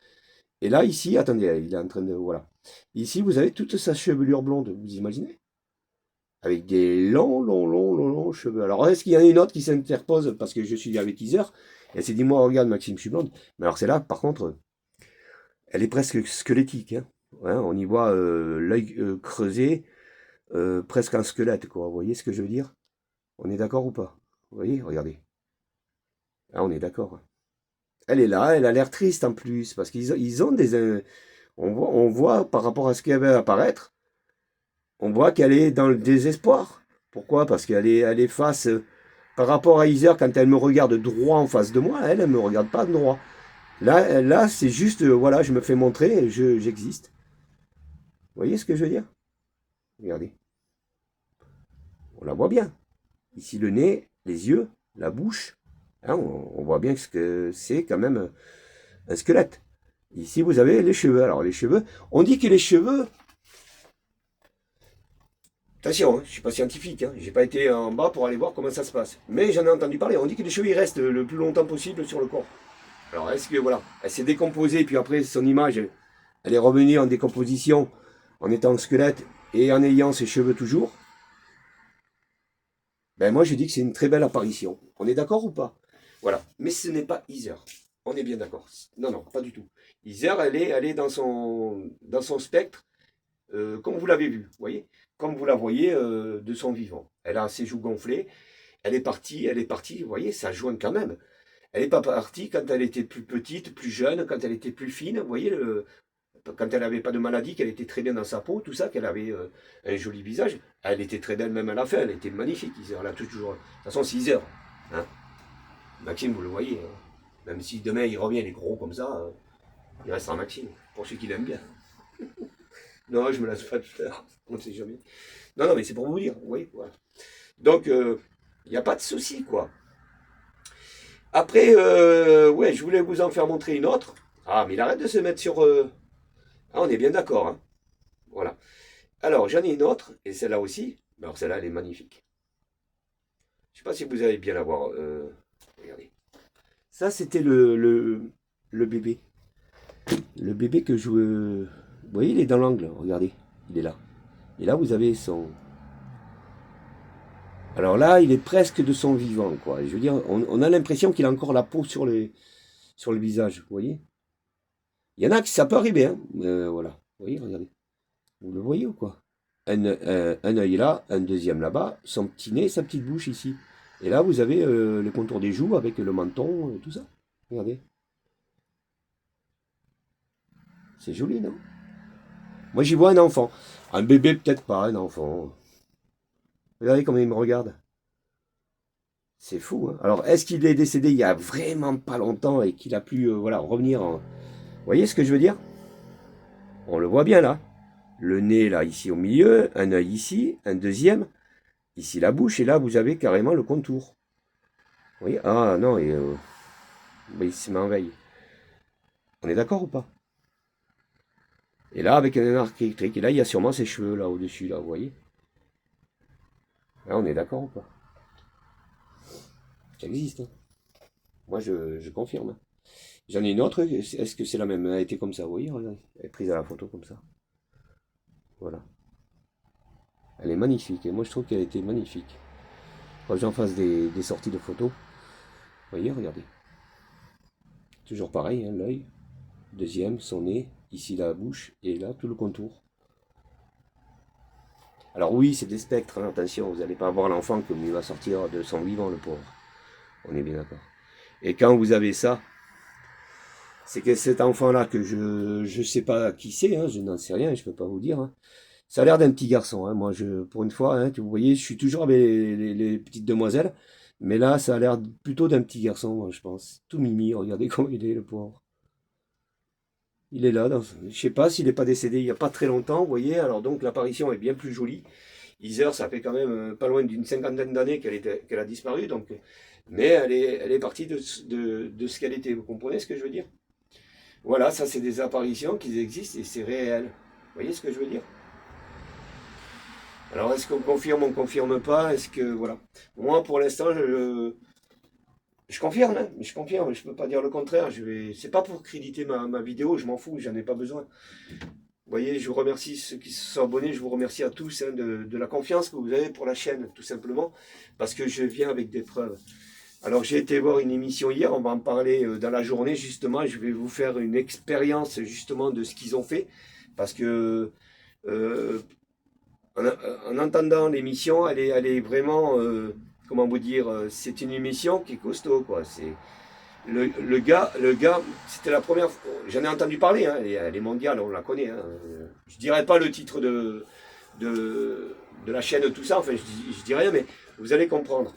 [SPEAKER 1] Et là, ici, attendez, il est en train de... Voilà. Ici, vous avez toute sa chevelure blonde, vous imaginez? Avec des longs cheveux. Alors, est-ce qu'il y en a une autre qui s'interpose parce que je suis avec Heather? Et elle s'est dit, moi, regarde, Maxime, je suis blonde. Mais alors, celle-là, par contre, elle est presque squelettique. Hein. Ouais, on y voit l'œil creusé, presque un squelette, quoi. Vous voyez ce que je veux dire? On est d'accord ou pas? Vous voyez? Regardez. Ah, on est d'accord. Elle est là, elle a l'air triste en plus, parce qu'ils ont des... on voit par rapport à ce qu'elle va apparaître, on voit qu'elle est dans le désespoir. Pourquoi? Parce elle est face, par rapport à Heather, quand elle me regarde droit en face de moi, elle ne me regarde pas droit. Là c'est juste, voilà, je me fais montrer, j'existe. Vous voyez ce que je veux dire? Regardez. On la voit bien. Ici le nez, les yeux, la bouche. Hein, on voit bien ce que c'est quand même un squelette. Ici vous avez les cheveux. Alors les cheveux, on dit que les cheveux... Attention, hein, je ne suis pas scientifique, hein, j'ai pas été en bas pour aller voir comment ça se passe. Mais j'en ai entendu parler, on dit que les cheveux ils restent le plus longtemps possible sur le corps. Alors est-ce que voilà, elle s'est décomposée, puis après son image, elle est revenue en décomposition en étant squelette et en ayant ses cheveux toujours? Ben moi je dis que c'est une très belle apparition. On est d'accord ou pas? Voilà, mais ce n'est pas Heather. On est bien d'accord. Non, non, pas du tout. Heather, elle est dans son spectre, comme vous l'avez vu, vous voyez? Comme vous la voyez de son vivant. Elle a ses joues gonflées, elle est partie, vous voyez, ça joint quand même. Elle n'est pas partie quand elle était plus petite, plus jeune, quand elle était plus fine, vous voyez, quand elle n'avait pas de maladie, qu'elle était très bien dans sa peau, tout ça, qu'elle avait un joli visage. Elle était très belle même à la fin, elle était magnifique. Elle a toujours... De toute façon, 6 heures. Hein. Maxime, vous le voyez. Hein. Même si demain il revient, il est gros comme ça, il restera Maxime, pour ceux qui l'aiment bien. Non, je me lasse pas de faire, on ne sait jamais. Non, non, mais c'est pour vous dire, oui, voilà. Donc, il n'y a pas de souci, quoi. Après, ouais, je voulais vous en faire montrer une autre. Ah, mais il arrête de se mettre sur... Ah, on est bien d'accord, hein. Voilà. Alors, j'en ai une autre, et celle-là aussi. Alors, celle-là, elle est magnifique. Je ne sais pas si vous allez bien la voir. Regardez. Ça, c'était le bébé. Le bébé que je... Vous voyez, il est dans l'angle, regardez. Il est là. Et là, vous avez son... Alors là, il est presque de son vivant, quoi. Je veux dire, on a l'impression qu'il a encore la peau sur le visage, vous voyez. Il y en a qui ça peut arriver, hein. Voilà. Vous voyez, regardez. Vous le voyez ou quoi? Un œil là, un deuxième là-bas, son petit nez, sa petite bouche ici. Et là, vous avez le contour des joues avec le menton, tout ça. Regardez. C'est joli, non? Moi, j'y vois un enfant. Un bébé, peut-être pas, un enfant. Regardez comment il me regarde. C'est fou, hein. Alors, est-ce qu'il est décédé il y a vraiment pas longtemps et qu'il a pu voilà, revenir en... Vous voyez ce que je veux dire? On le voit bien, là. Le nez, là, ici au milieu, un œil ici, un deuxième. ici la bouche, et là vous avez carrément le contour. Vous voyez? Ah non, et il se met en veille. On est d'accord ou pas? Et là, avec un arc électrique, et là, il y a sûrement ses cheveux, là, au-dessus, là, vous voyez? Là, on est d'accord ou pas? Ça existe, hein. Moi, je confirme. J'en ai une autre, est-ce que c'est la même? Elle a été comme ça, vous voyez? Regarde. Elle est prise à la photo comme ça. Voilà. Elle est magnifique, et moi, je trouve qu'elle était magnifique. Quand j'en fasse des sorties de photos, vous voyez, regardez. Toujours pareil, hein, l'œil. Deuxième, son nez. Ici, la bouche, et là, tout le contour. Alors oui, c'est des spectres, hein, attention, vous n'allez pas voir l'enfant comme il va sortir de son vivant, le pauvre. On est bien d'accord. Et quand vous avez ça, c'est que cet enfant-là, que je sais pas qui c'est, hein, je n'en sais rien, je peux pas vous dire. Hein. Ça a l'air d'un petit garçon. Hein. Moi, pour une fois, hein, vous voyez, je suis toujours avec les petites demoiselles, mais là, ça a l'air plutôt d'un petit garçon, moi, je pense. Tout mimi, regardez comment il est, le pauvre. Il est là, je sais pas s'il n'est pas décédé il n'y a pas très longtemps, vous voyez, alors donc l'apparition est bien plus jolie. Heather, ça fait quand même pas loin d'une cinquantaine d'années qu'elle a disparu, donc, mais elle est partie de ce qu'elle était, vous comprenez ce que je veux dire? Voilà, ça c'est des apparitions qui existent et c'est réel. Vous voyez ce que je veux dire? Alors est-ce qu'on confirme, on confirme pas? Est-ce que, voilà. Moi pour l'instant, je confirme, hein, je confirme, je peux pas dire le contraire. C'est pas pour créditer ma vidéo, je m'en fous, j'en ai pas besoin. Vous voyez, je vous remercie ceux qui se sont abonnés, je vous remercie à tous hein, de la confiance que vous avez pour la chaîne, tout simplement, parce que je viens avec des preuves. Alors j'ai été voir une émission hier, on va en parler dans la journée justement, je vais vous faire une expérience justement de ce qu'ils ont fait, parce que en entendant l'émission, elle est vraiment, comment vous dire, c'est une émission qui est costaud, quoi. C'est le gars, c'était la première fois, j'en ai entendu parler, hein, elle est mondiale, on la connaît. Hein. Je dirais pas le titre de la chaîne, tout ça, enfin je dis rien, mais vous allez comprendre.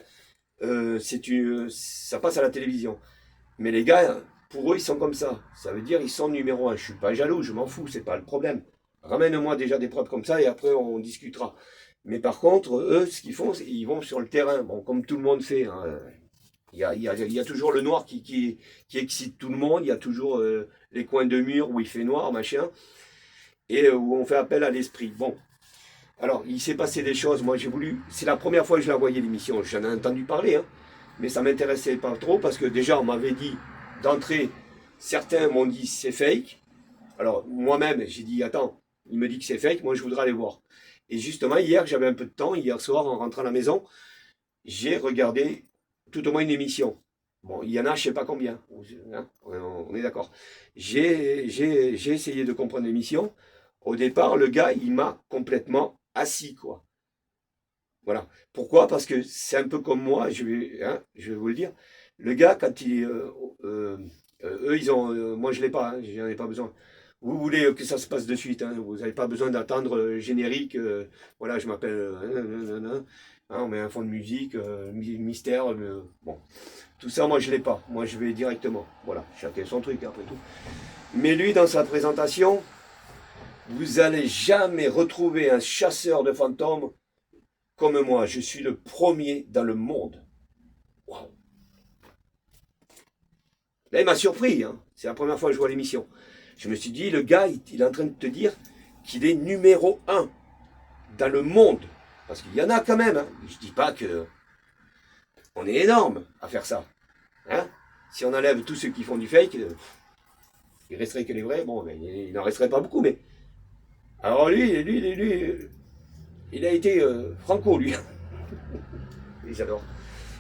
[SPEAKER 1] Ça passe à la télévision. Mais les gars, pour eux, ils sont comme ça. Ça veut dire ils sont numéro un. Je suis pas jaloux, je m'en fous, c'est pas le problème. Ramène-moi déjà des preuves comme ça et après on discutera. Mais par contre, eux, ce qu'ils font, c'est qu'ils vont sur le terrain. Bon, comme tout le monde fait. Hein. Il y a toujours le noir qui excite tout le monde. Il y a toujours les coins de mur où il fait noir, machin. Et où on fait appel à l'esprit. Bon. Alors, il s'est passé des choses. Moi, j'ai voulu. C'est la première fois que je la voyais, l'émission. J'en ai entendu parler. Hein. Mais ça m'intéressait pas trop parce que déjà, on m'avait dit d'entrée, certains m'ont dit c'est fake. Alors, moi-même, j'ai dit attends, il me dit que c'est fake. Moi, je voudrais aller voir. Et justement, hier, j'avais un peu de temps. Hier soir, en rentrant à la maison, j'ai regardé tout au moins une émission. Bon, il y en a, je sais pas combien. Hein, on est d'accord. J'ai essayé de comprendre l'émission. Au départ, le gars, il m'a complètement assis, quoi. Voilà. Pourquoi? Parce que c'est un peu comme moi, je vais vous le dire. Le gars, quand eux, ils ont, moi je l'ai pas, hein, j'en ai pas besoin. Vous voulez que ça se passe de suite, hein, vous n'avez pas besoin d'attendre générique. Voilà, je m'appelle, hein, on met un fond de musique, mystère. Bon, tout ça, moi je l'ai pas. Moi je vais directement. Voilà, chacun son truc après tout. Mais lui, dans sa présentation, vous allez jamais retrouver un chasseur de fantômes comme moi, je suis le premier dans le monde. Waouh. Là, il m'a surpris. Hein. C'est la première fois que je vois l'émission. Je me suis dit, le gars, il est en train de te dire qu'il est numéro un dans le monde. Parce qu'il y en a quand même. Hein. Je ne dis pas que on est énorme à faire ça. Hein. Si on enlève tous ceux qui font du fake, il resterait que les vrais. Bon, ben, il n'en resterait pas beaucoup. Mais alors lui, il a été franco, lui. J'adore.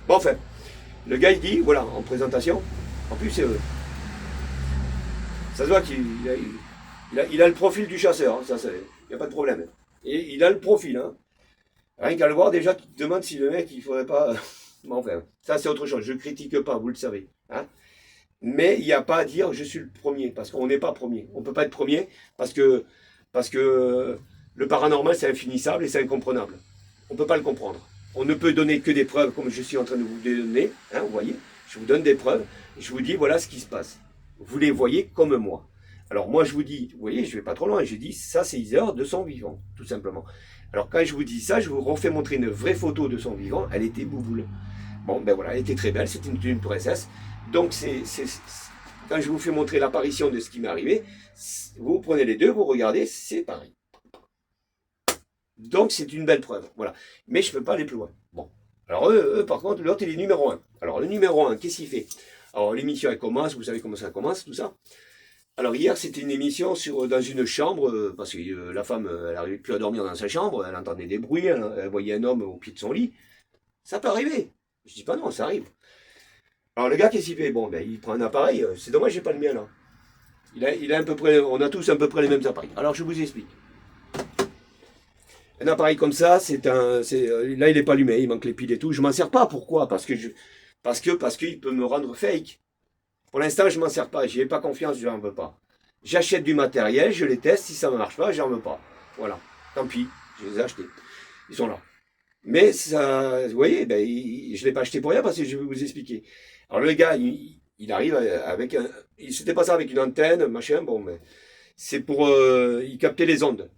[SPEAKER 1] Bon, enfin, le gars, il dit, voilà, en présentation, en plus, ça se voit il a le profil du chasseur, hein, ça, il n'y a pas de problème. Et il a le profil, hein. Rien qu'à le voir, déjà, tu te demandes si le mec, il faudrait pas... Bon, enfin, ça, c'est autre chose, je ne critique pas, vous le savez. Hein. Mais il n'y a pas à dire, je suis le premier, parce qu'on n'est pas premier. On ne peut pas être premier, parce que le paranormal, c'est infinissable et c'est incomprenable. On ne peut pas le comprendre. On ne peut donner que des preuves comme je suis en train de vous donner. Hein, vous voyez, je vous donne des preuves. Je vous dis voilà ce qui se passe. Vous les voyez comme moi. Alors moi je vous dis, vous voyez, je vais pas trop loin, je dis ça c'est Iser de son vivant, tout simplement. Alors quand je vous dis ça, je vous refais montrer une vraie photo de son vivant, elle était bouboule. Bon ben voilà, elle était très belle, c'était une princesse. Donc quand je vous fais montrer l'apparition de ce qui m'est arrivé, vous prenez les deux, vous regardez, c'est pareil. Donc c'est une belle preuve, voilà. Mais je ne peux pas aller plus loin. Bon. Alors eux par contre, l'autre il est numéro 1. Alors le numéro 1, qu'est-ce qu'il fait? Alors l'émission elle commence, vous savez comment ça commence, tout ça. Alors hier c'était une émission dans une chambre, parce que la femme elle n'arrivait plus à dormir dans sa chambre, elle entendait des bruits, elle voyait un homme au pied de son lit. Ça peut arriver. Je dis pas non, ça arrive. Alors le gars qu'est-ce qu'il fait? Bon ben il prend un appareil, c'est dommage j'ai pas le mien là. Il a à peu près, on a tous à peu près les mêmes appareils. Alors je vous explique. Un appareil comme ça, là il est pas allumé, il manque les piles et tout. Je m'en sers pas. Pourquoi? Parce qu'il peut me rendre fake. Pour l'instant, je m'en sers pas. J'y ai pas confiance, je n'en veux pas. J'achète du matériel, je les teste. Si ça ne marche pas, j'en veux pas. Voilà. Tant pis, je les ai achetés. Ils sont là. Mais ça, vous voyez, ben, je l'ai pas acheté pour rien parce que je vais vous expliquer. Alors le gars, il arrive avec il s'était passé avec une antenne, machin. Bon, mais c'est pour, il captait les ondes.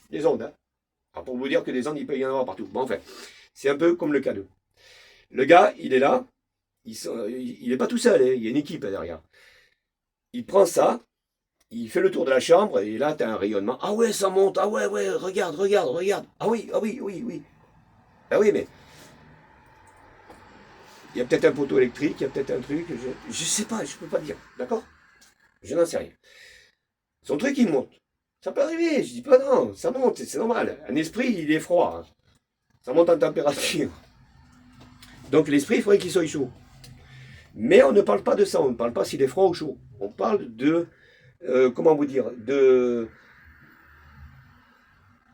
[SPEAKER 1] Les ondes, hein. Alors pour vous dire que des ondes, il peut y en avoir partout. Bon, enfin, c'est un peu comme le cadeau. Le gars, il est là, il n'est pas tout seul, hein, il y a une équipe derrière. Il prend ça, il fait le tour de la chambre, et là, tu as un rayonnement. Ah ouais, ça monte, ah ouais, ouais, regarde, regarde, regarde. Ah oui, ah oui, oui, oui. Ah oui, mais il y a peut-être un poteau électrique, il y a peut-être un truc, je sais pas, je peux pas dire, d'accord? Je n'en sais rien. Son truc, il monte. Ça peut arriver, je dis pas non, ça monte, c'est normal. Un esprit, il est froid, hein. Ça monte en température. Donc l'esprit, il faudrait qu'il soit chaud. Mais on ne parle pas de ça, on ne parle pas s'il est froid ou chaud. On parle de, comment vous dire,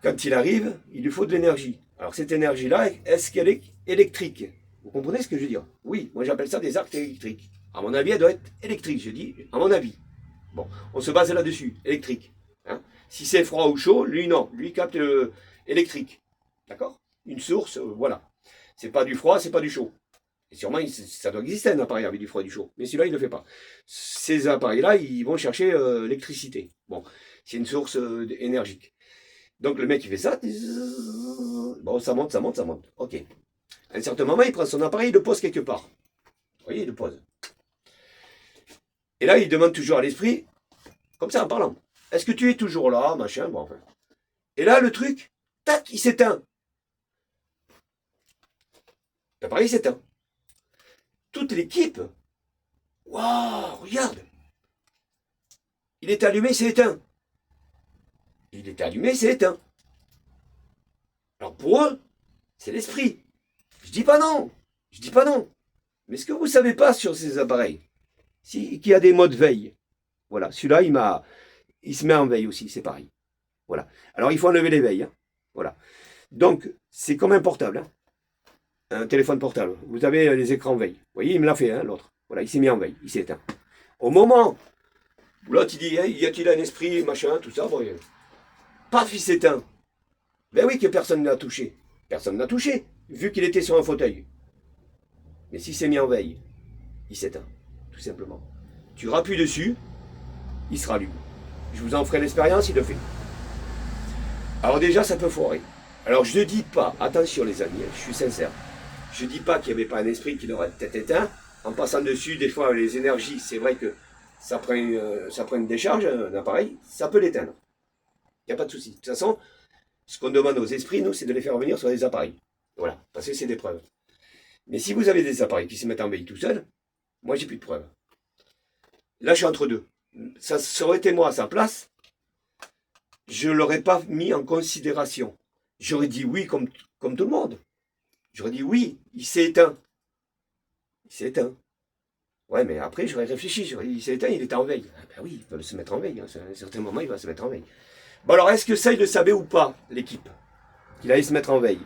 [SPEAKER 1] quand il arrive, il lui faut de l'énergie. Alors cette énergie-là, est-ce qu'elle est électrique? Vous comprenez ce que je veux dire? Oui, moi j'appelle ça des arcs électriques. À mon avis, elle doit être électrique, je dis, à mon avis. Bon, on se base là-dessus, électrique. Hein. Si c'est froid ou chaud, lui non, lui capte électrique. D'accord? Une source, voilà. C'est pas du froid, c'est pas du chaud. Et sûrement, ça doit exister un appareil avec du froid et du chaud. Mais celui-là, il ne le fait pas. Ces appareils-là, ils vont chercher l'électricité. Bon, c'est une source énergique. Donc le mec, il fait ça. Bon, ça monte, ça monte, ça monte. Ok. À un certain moment, il prend son appareil, il le pose quelque part. Vous voyez, il le pose. Et là, il demande toujours à l'esprit, comme ça en parlant, est-ce que tu es toujours là, machin, bon, enfin. Et là, le truc, tac, il s'éteint. L'appareil s'éteint. Toute l'équipe, waouh, regarde. Il est allumé, c'est éteint. Il est allumé, c'est éteint. Alors pour eux, c'est l'esprit. Je dis pas non. Je dis pas non. Mais ce que vous ne savez pas sur ces appareils, c'est qu'il y a des modes veille. Voilà, celui-là, il se met en veille aussi, c'est pareil. Voilà. Alors il faut enlever les veilles. Hein. Voilà. Donc, c'est comme un portable. Hein. Un téléphone portable. Vous avez les écrans veille. Vous voyez, il me l'a fait, hein, l'autre. Voilà, il s'est mis en veille, il s'est éteint. Au moment où l'autre, il dit, hey, y a-t-il un esprit, machin, tout ça, bon, paf, il s'éteint. Ben oui que personne ne l'a touché. Personne ne l'a touché, vu qu'il était sur un fauteuil. Mais s'il s'est mis en veille, il s'éteint, tout simplement. Tu rappuies dessus, il se rallume. Je vous en ferai l'expérience, il le fait. Alors déjà, ça peut foirer. Alors je ne dis pas, attention les amis, je suis sincère, je ne dis pas qu'il n'y avait pas un esprit qui l'aurait peut-être éteint. En passant dessus, des fois, les énergies, c'est vrai que ça prend une décharge, un appareil, ça peut l'éteindre. Il n'y a pas de souci. De toute façon, ce qu'on demande aux esprits, nous, c'est de les faire venir sur des appareils. Voilà, parce que c'est des preuves. Mais si vous avez des appareils qui se mettent en veille tout seuls, moi, j'ai plus de preuves. Là, je suis entre deux. Ça aurait été moi à sa place, je ne l'aurais pas mis en considération. J'aurais dit oui comme tout le monde. J'aurais dit oui, il s'est éteint. Il s'est éteint. Ouais, mais après, j'aurais réfléchi. J'aurais dit, il s'est éteint, il était en veille. Ah ben oui, il va se mettre en veille. Hein. À un certain moment, il va se mettre en veille. Bon, alors, est-ce que ça, il le savait ou pas, l'équipe? Qu'il allait se mettre en veille.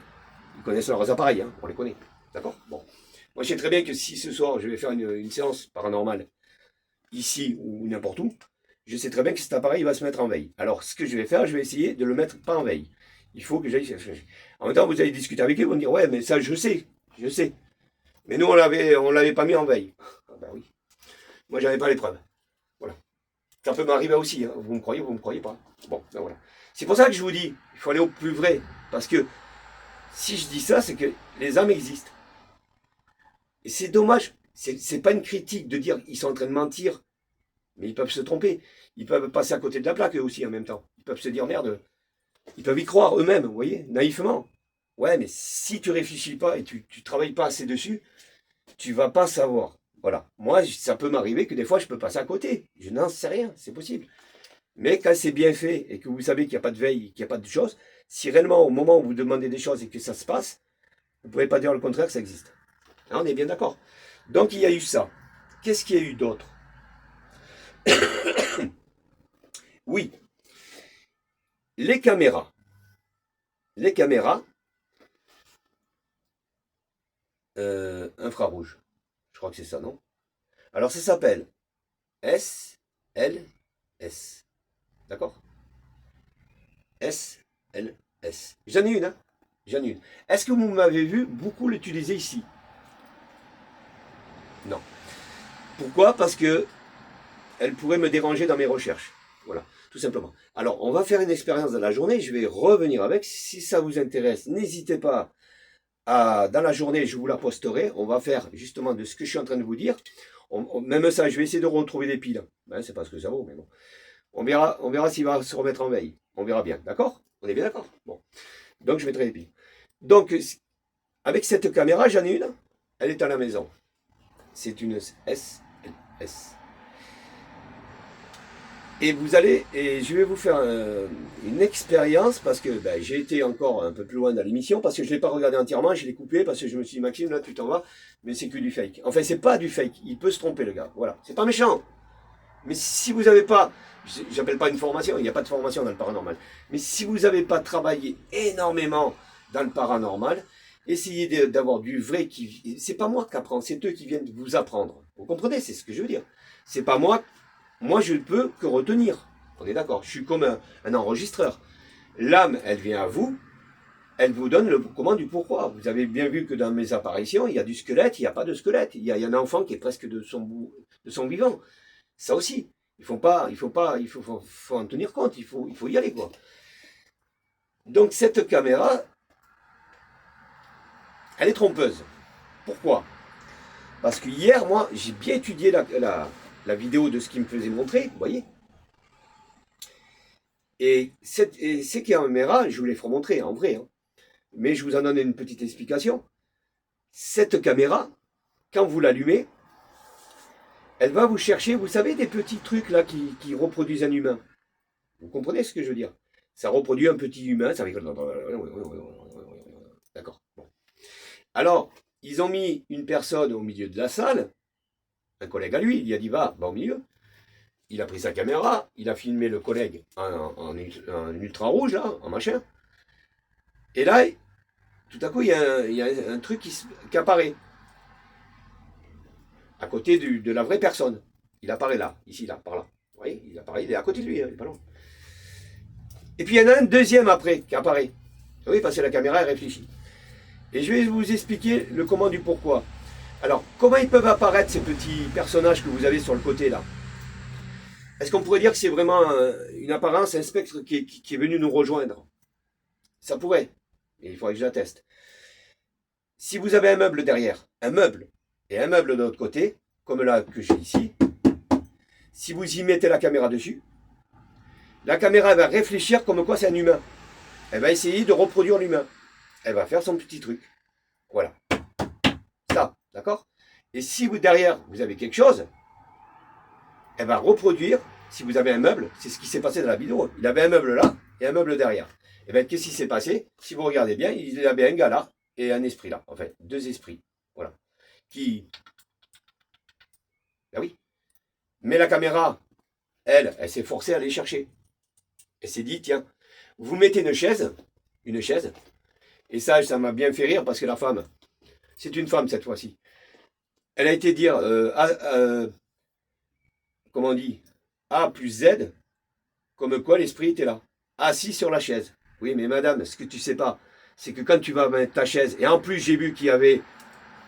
[SPEAKER 1] Ils connaissent leurs appareils, hein, on les connaît. D'accord? Bon. Moi, je sais très bien que si ce soir, je vais faire une séance paranormale, ici ou n'importe où, je sais très bien que cet appareil va se mettre en veille. Alors, ce que je vais faire, je vais essayer de le mettre pas en veille. Il faut que j'aille chercher. En même temps, vous allez discuter avec eux, vous me dire, ouais, mais ça, je sais. Mais nous, on l'avait pas mis en veille. Ah ben oui. Moi, j'avais pas les preuves. Voilà. Ça peut m'arriver aussi, hein. Vous me croyez pas. Bon, ben voilà. C'est pour ça que je vous dis, il faut aller au plus vrai. Parce que si je dis ça, c'est que les âmes existent. Et c'est dommage. C'est pas une critique de dire ils sont en train de mentir, mais ils peuvent se tromper. Ils peuvent passer à côté de la plaque eux aussi en même temps. Ils peuvent se dire merde. Ils peuvent y croire eux-mêmes, vous voyez, naïvement. Ouais, mais si tu réfléchis pas et tu travailles pas assez dessus, tu vas pas savoir. Voilà. Moi, ça peut m'arriver que des fois, je peux passer à côté. Je n'en sais rien, c'est possible. Mais quand c'est bien fait et que vous savez qu'il n'y a pas de veille, qu'il n'y a pas de choses, si réellement au moment où vous demandez des choses et que ça se passe, vous ne pouvez pas dire le contraire que ça existe. Hein, on est bien d'accord. Donc il y a eu ça. Qu'est-ce qu'il y a eu d'autre? Oui, les caméras. Les caméras infrarouges. Je crois que c'est ça, non? Alors ça s'appelle SLS. D'accord? SLS. J'en ai une, hein? J'en ai une. Est-ce que vous m'avez vu beaucoup l'utiliser ici? Non. Pourquoi? Parce que elle pourrait me déranger dans mes recherches. Voilà, tout simplement. Alors, on va faire une expérience dans la journée. Je vais revenir avec. Si ça vous intéresse, n'hésitez pas à, dans la journée, je vous la posterai. On va faire justement de ce que je suis en train de vous dire. Même ça, je vais essayer de retrouver des piles. Ben, c'est pas ce que ça vaut, mais bon. On verra s'il va se remettre en veille. On verra bien, d'accord? On est bien d'accord? Bon. Donc, je mettrai les piles. Donc, avec cette caméra, j'en ai une. Elle est à la maison. C'est une SLS. Et je vais vous faire une expérience parce que ben, j'ai été encore un peu plus loin dans l'émission parce que je ne l'ai pas regardé entièrement, je l'ai coupé parce que je me suis dit Maxime, là tu t'en vas, mais c'est que du fake. Enfin, c'est pas du fake, il peut se tromper le gars, voilà, c'est pas méchant. Mais si vous n'avez pas, j'appelle pas une formation, il n'y a pas de formation dans le paranormal, mais si vous n'avez pas travaillé énormément dans le paranormal, essayez d'avoir du vrai qui. C'est pas moi qui apprends, c'est eux qui viennent vous apprendre. Vous comprenez, c'est ce que je veux dire. C'est pas moi. Moi, je ne peux que retenir. On est d'accord. Je suis comme un enregistreur. L'âme, elle vient à vous. Elle vous donne le comment du pourquoi. Vous avez bien vu que dans mes apparitions, il y a du squelette, il n'y a pas de squelette. Il y a un enfant qui est presque de son vivant. Ça aussi. Il faut en tenir compte. Il faut y aller, quoi. Donc, cette caméra, elle est trompeuse. Pourquoi? Parce que hier, moi, j'ai bien étudié la vidéo de ce qu'il me faisait montrer, vous voyez. Et ces caméras, je vous les ferai montrer en vrai, hein, mais je vous en donne une petite explication. Cette caméra, quand vous l'allumez, elle va vous chercher, vous savez, des petits trucs là qui reproduisent un humain. Vous comprenez ce que je veux dire? Ça reproduit un petit humain, ça rigole. D'accord. Bon. Alors, ils ont mis une personne au milieu de la salle, un collègue à lui, il a dit va au milieu. Il a pris sa caméra, il a filmé le collègue en ultra rouge, là, en machin. Et là, tout à coup, il y a un truc qui apparaît. À côté de la vraie personne. Il apparaît là, ici, là, par là. Vous voyez, il apparaît, il est à côté de lui, hein, il est pas loin. Et puis il y en a un deuxième après qui apparaît. Oui, parce que la caméra, elle réfléchit. Et je vais vous expliquer le comment du pourquoi. Alors, comment ils peuvent apparaître ces petits personnages que vous avez sur le côté là? Est-ce qu'on pourrait dire que c'est vraiment une apparence, un spectre qui est venu nous rejoindre? Ça pourrait, et il faudrait que je la teste. Si vous avez un meuble derrière, un meuble, et un meuble de l'autre côté, comme là que j'ai ici, si vous y mettez la caméra dessus, la caméra va réfléchir comme quoi c'est un humain. Elle va essayer de reproduire l'humain. Elle va faire son petit truc. Voilà. Ça, d'accord? Et si vous derrière, vous avez quelque chose, elle va reproduire, si vous avez un meuble, c'est ce qui s'est passé dans la vidéo. Il avait un meuble là et un meuble derrière. Et bien, qu'est-ce qui s'est passé? Si vous regardez bien, il avait un gars là et un esprit là. En fait, deux esprits. Voilà. Qui. Ben oui. Mais la caméra, elle s'est forcée à aller chercher. Elle s'est dit, tiens, vous mettez une chaise, et ça m'a bien fait rire parce que la femme, c'est une femme cette fois-ci. Elle a été dire, comment on dit, A plus Z, comme quoi l'esprit était là, assis sur la chaise. Oui, mais madame, ce que tu sais pas, c'est que quand tu vas mettre ta chaise, et en plus j'ai vu qu'il y avait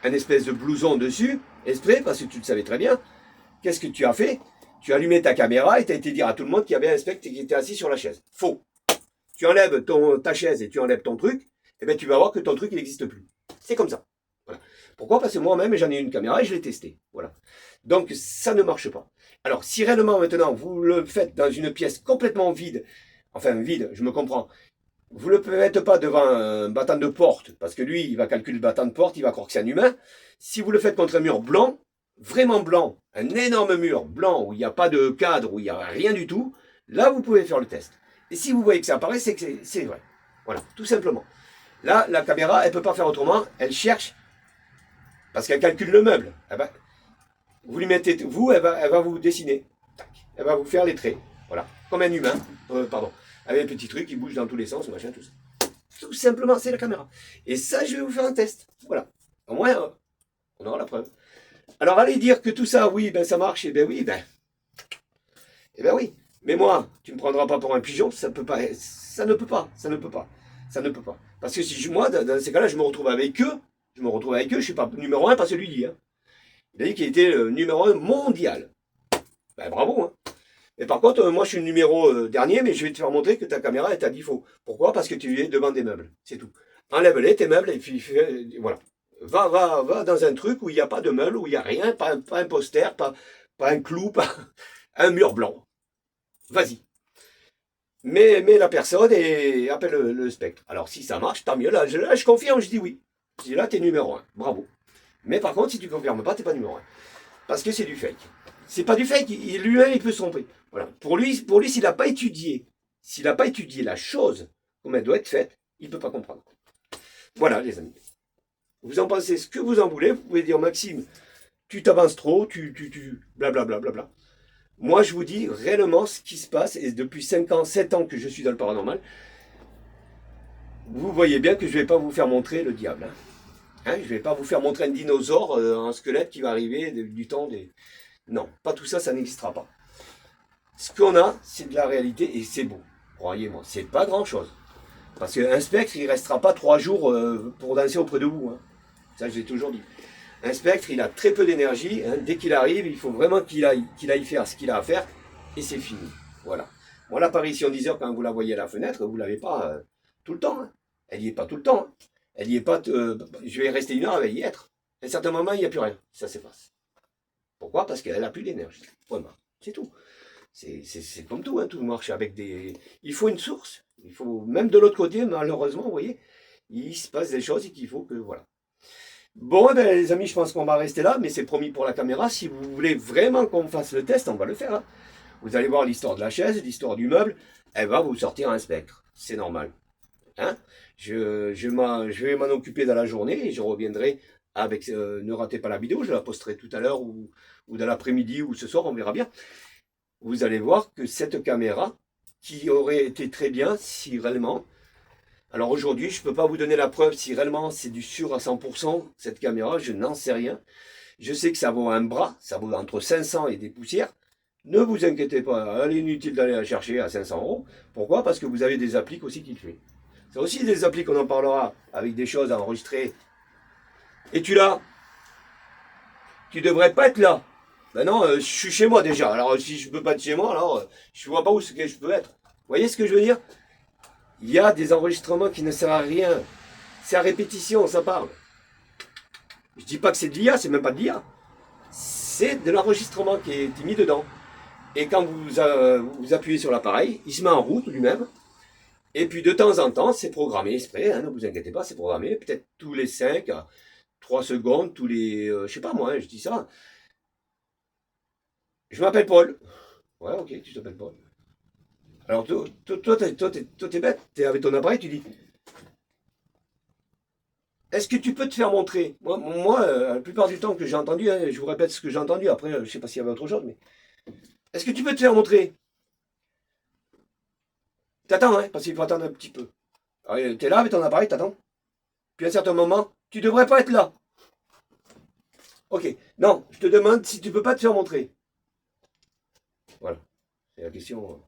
[SPEAKER 1] un espèce de blouson dessus, esprit, parce que tu le savais très bien, qu'est-ce que tu as fait? Tu allumais ta caméra et tu as été dire à tout le monde qu'il y avait un spectre qui était assis sur la chaise. Faux. Tu enlèves ta chaise et tu enlèves ton truc, et bien tu vas voir que ton truc il n'existe plus. C'est comme ça. Voilà. Pourquoi? Parce que moi-même j'en ai une caméra et je l'ai testé. Voilà. Donc ça ne marche pas. Alors si réellement maintenant vous le faites dans une pièce complètement vide, enfin vide, je me comprends. Vous ne le faites pas devant un battant de porte, parce que lui, il va calculer le battant de porte, il va croire que c'est un humain. Si vous le faites contre un mur blanc, vraiment blanc, un énorme mur blanc, où il n'y a pas de cadre, où il n'y a rien du tout, là, vous pouvez faire le test. Et si vous voyez que ça apparaît, c'est que c'est vrai. Voilà, tout simplement. Là, la caméra, elle ne peut pas faire autrement, elle cherche, parce qu'elle calcule le meuble. Vous lui mettez, vous, elle va vous dessiner. Tac. Elle va vous faire les traits. Voilà, comme un humain, pardon. Avec un petit truc qui bouge dans tous les sens, machin, tout ça. Tout simplement, c'est la caméra. Et ça, je vais vous faire un test. Voilà. Au moins, on aura la preuve. Alors, allez dire que tout ça, oui, ben ça marche, et ben oui, eh ben oui. Mais moi, tu ne me prendras pas pour un pigeon, ça peut pas, ça ne peut pas, ça ne peut pas, ça ne peut pas. Parce que si moi, dans ces cas-là, je me retrouve avec eux, je suis pas numéro un parce que lui dit. Hein. Il a dit qu'il était le numéro un mondial. Ben bravo, hein. Et par contre, moi je suis le numéro dernier, mais je vais te faire montrer que ta caméra est à défaut. Pourquoi? Parce que tu es devant des meubles. C'est tout. Enlève-les, tes meubles, et puis voilà. Va dans un truc où il n'y a pas de meubles, où il n'y a rien, pas un poster, pas un clou, pas un mur blanc. Vas-y. Mets la personne et appelle le spectre. Alors si ça marche, tant mieux. Là, je confirme, je dis oui. Je dis là, t'es numéro un. Bravo. Mais par contre, si tu ne confirmes pas, t'es pas numéro un. Parce que c'est du fake. C'est pas du fake, lui-même il peut se tromper. Voilà. Pour lui s'il n'a pas étudié, la chose comme elle doit être faite, il ne peut pas comprendre. Voilà les amis. Vous en pensez ce que vous en voulez, vous pouvez dire Maxime, tu t'avances trop, blablabla. Bla, bla, bla. Moi je vous dis réellement ce qui se passe, et depuis 5 ans, 7 ans que je suis dans le paranormal, vous voyez bien que je ne vais pas vous faire montrer le diable. Hein, je ne vais pas vous faire montrer un dinosaure, un squelette qui va arriver du temps des... Non, pas tout ça, ça n'existera pas. Ce qu'on a, c'est de la réalité et c'est beau. Croyez-moi, c'est pas grand-chose. Parce qu'un spectre, il restera pas 3 jours pour danser auprès de vous. Hein. Ça, je l'ai toujours dit. Un spectre, il a très peu d'énergie. Hein. Dès qu'il arrive, il faut vraiment qu'il aille faire ce qu'il a à faire et c'est fini. Voilà. Moi, l'apparition 10 heures, quand vous la voyez à la fenêtre, vous ne l'avez pas tout le temps. Hein. Elle n'y est pas tout le temps. Hein. Elle n'y est pas. Je vais rester 1 heure, elle va y être. À un certain moment, il n'y a plus rien. Ça s'efface. Pourquoi? Parce qu'elle n'a plus d'énergie. Voilà. C'est tout. C'est comme tout, hein, tout marche avec des... Il faut une source. Il faut, même de l'autre côté, malheureusement, vous voyez, il se passe des choses et qu'il faut que... Voilà. Bon, eh ben, les amis, je pense qu'on va rester là, mais c'est promis pour la caméra. Si vous voulez vraiment qu'on fasse le test, on va le faire. Hein. Vous allez voir l'histoire de la chaise, l'histoire du meuble. Elle va vous sortir un spectre. C'est normal. Hein, je vais m'en occuper dans la journée et je reviendrai avec... ne ratez pas la vidéo, je la posterai tout à l'heure ou dans l'après-midi ou ce soir, on verra bien. Vous allez voir que cette caméra, qui aurait été très bien si réellement... Alors aujourd'hui, je ne peux pas vous donner la preuve si réellement c'est du sûr à 100%, cette caméra, je n'en sais rien. Je sais que ça vaut un bras, ça vaut entre 500 et des poussières. Ne vous inquiétez pas, il est inutile d'aller la chercher à 500 €. Pourquoi? Parce que vous avez des applis aussi qui le font. C'est aussi des applis qu'on en parlera avec des choses à enregistrer. Et tu là? Tu devrais pas être là. Ben non, je suis chez moi déjà. Alors si je peux pas être chez moi, alors je vois pas où ce que je peux être. Vous voyez ce que je veux dire? Il y a des enregistrements qui ne servent à rien. C'est à répétition, ça parle. Je dis pas que c'est de l'IA, c'est même pas de l'IA. C'est de l'enregistrement qui est mis dedans. Et quand vous appuyez sur l'appareil, il se met en route lui-même. Et puis de temps en temps, c'est programmé exprès, hein, ne vous inquiétez pas, c'est programmé. Peut-être tous les 5 à 3 secondes, tous les... je sais pas moi, hein, je dis ça. Je m'appelle Paul. Ouais, ok, tu t'appelles Paul. Alors toi, t'es bête, t'es avec ton appareil, tu dis... Est-ce que tu peux te faire montrer? Moi, la plupart du temps que j'ai entendu, hein, je vous répète ce que j'ai entendu, après, je sais pas s'il y avait autre chose, mais... Est-ce que tu peux te faire montrer? T'attends, hein, parce qu'il faut attendre un petit peu. T'es là avec ton appareil, t'attends. Puis à un certain moment, tu devrais pas être là. Ok, non, je te demande si tu peux pas te faire montrer. Voilà, c'est la question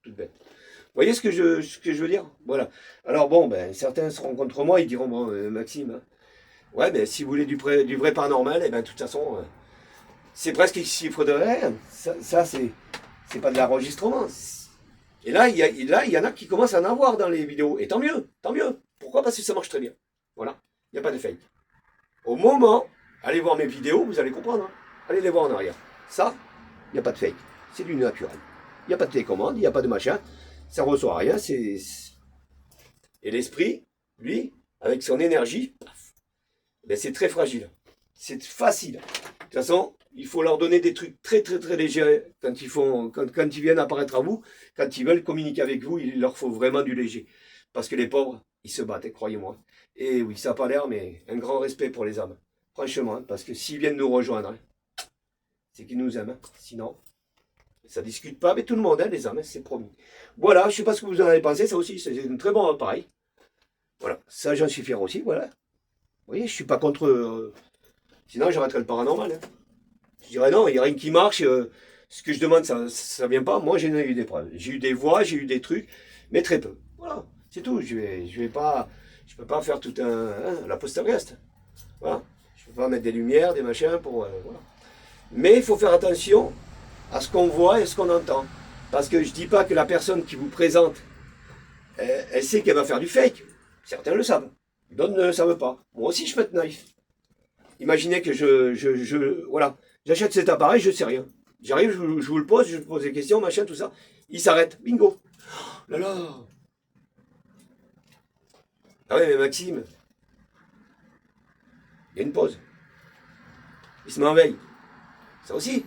[SPEAKER 1] toute bête. Vous voyez ce que je veux dire? Voilà. Alors bon, ben, certains seront contre moi, ils diront, bon, Maxime, hein, ouais, mais si vous voulez du vrai paranormal, eh ben, de toute façon, c'est presque des chiffres de rien. Ça c'est pas de l'enregistrement. Et là, il y en a qui commencent à en avoir dans les vidéos. Et tant mieux, tant mieux. Pourquoi? Parce que ça marche très bien. Voilà, il n'y a pas de fake. Au moment, allez voir mes vidéos, vous allez comprendre. Hein. Allez les voir en arrière. Ça, il n'y a pas de fake. C'est du naturel. Il n'y a pas de télécommande, il n'y a pas de machin. Ça ne reçoit rien. Et l'esprit, lui, avec son énergie, ben c'est très fragile. C'est facile. De toute façon, il faut leur donner des trucs très très très légers quand ils viennent apparaître à vous, quand ils veulent communiquer avec vous, il leur faut vraiment du léger. Parce que les pauvres, ils se battent, croyez-moi. Et oui, ça n'a pas l'air, mais un grand respect pour les âmes. Franchement, parce que s'ils viennent nous rejoindre, hein, c'est qu'ils nous aiment. Hein. Sinon, ça ne discute pas avec tout le monde, hein, les âmes, hein, c'est promis. Voilà, je ne sais pas ce que vous en avez pensé, ça aussi, c'est un très bon appareil. Voilà, ça j'en suis fier aussi, voilà. Vous voyez, je ne suis pas contre... sinon, j'arrêterais le paranormal. Hein. Je dirais non, il n'y a rien qui marche. Ce que je demande, ça ne vient pas. Moi, j'ai eu des preuves. J'ai eu des voix, j'ai eu des trucs, mais très peu. Voilà, c'est tout. Je peux pas faire tout la postergast. Voilà. Je peux pas mettre des lumières, des machins pour. Voilà. Mais il faut faire attention à ce qu'on voit et ce qu'on entend. Parce que je dis pas que la personne qui vous présente, elle sait qu'elle va faire du fake. Certains le savent. D'autres ne le savent pas. Moi aussi, je fais de naïf. Imaginez que voilà. J'achète cet appareil, je ne sais rien. J'arrive, je vous le pose, je vous pose des questions, machin, tout ça. Il s'arrête, bingo. Oh là là. Ah ouais, mais Maxime, il y a une pause. Il se met en veille. Ça aussi.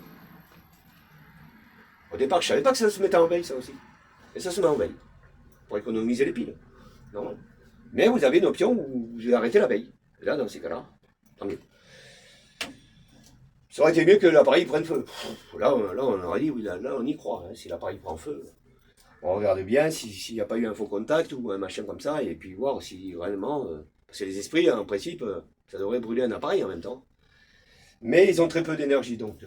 [SPEAKER 1] Au départ, je ne savais pas que ça se mettait en veille, ça aussi. Et ça se met en veille. Pour économiser les piles. Normal. Mais vous avez une option où vous arrêtez la veille. Et là, dans ces cas-là, tant mieux. Ça aurait été mieux que l'appareil prenne feu. Là, on aurait dit, oui, là on y croit. Hein, si l'appareil prend feu, on regarde bien s'il n'y a pas eu un faux contact ou un machin comme ça, et puis voir si réellement... parce que les esprits, en principe, ça devrait brûler un appareil en même temps. Mais ils ont très peu d'énergie, donc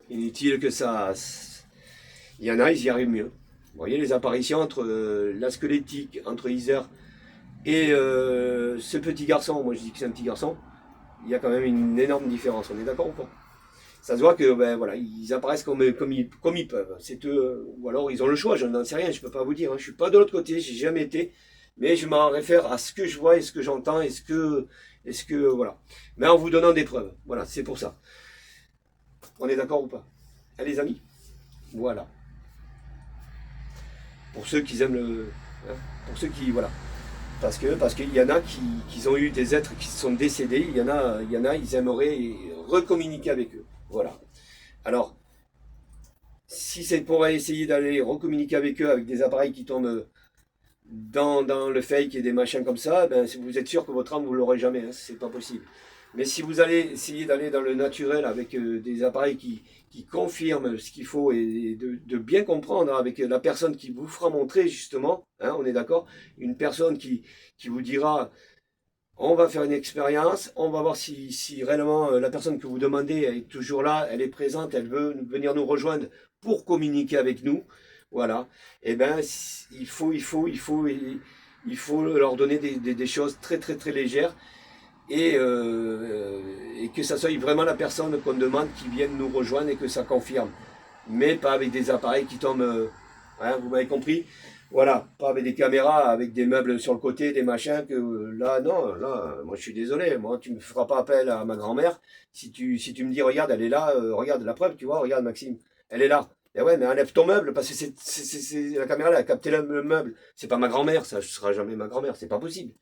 [SPEAKER 1] inutile que ça... Il y en a, ils y arrivent mieux. Vous voyez les apparitions entre la squelettique, entre Isère et ce petit garçon, moi je dis que c'est un petit garçon, il y a quand même une énorme différence, on est d'accord ou pas? Ça se voit que ben, voilà, ils apparaissent comme ils peuvent. C'est eux, ou alors ils ont le choix, je n'en sais rien, je ne peux pas vous dire. Hein. Je ne suis pas de l'autre côté, j'ai jamais été, mais je m'en réfère à ce que je vois et ce que j'entends et ce que voilà. Mais en vous donnant des preuves. Voilà, c'est pour ça. On est d'accord ou pas? Allez les amis? Voilà. Pour ceux qui aiment le. Hein, pour ceux qui. Voilà. Parce qu'il y en a qui ont eu des êtres qui sont décédés, il y en a, ils aimeraient recommuniquer avec eux. Voilà. Alors, si c'est pour essayer d'aller recommuniquer avec eux avec des appareils qui tombent dans le fake et des machins comme ça, ben, vous êtes sûr que votre âme, vous ne l'aurez jamais. Hein, c'est pas possible. Mais si vous allez essayer d'aller dans le naturel avec des appareils qui confirment ce qu'il faut et de bien comprendre avec la personne qui vous fera montrer justement, hein, on est d'accord, une personne qui vous dira on va faire une expérience, on va voir si réellement la personne que vous demandez est toujours là, elle est présente, elle veut venir nous rejoindre pour communiquer avec nous. Voilà. Et ben il faut leur donner des choses très très très légères et que ça soit vraiment la personne qu'on demande qui vienne nous rejoindre et que ça confirme. Mais pas avec des appareils qui tombent, hein, vous m'avez compris? Voilà, pas avec des caméras, avec des meubles sur le côté, des machins, que là, non, là, moi je suis désolé, moi tu me feras pas appel à ma grand-mère, si tu me dis, regarde, elle est là, regarde la preuve, tu vois, regarde Maxime, elle est là. Et ouais, mais enlève ton meuble, parce que la caméra, elle a capté le meuble, c'est pas ma grand-mère, ça ne sera jamais ma grand-mère, c'est pas possible.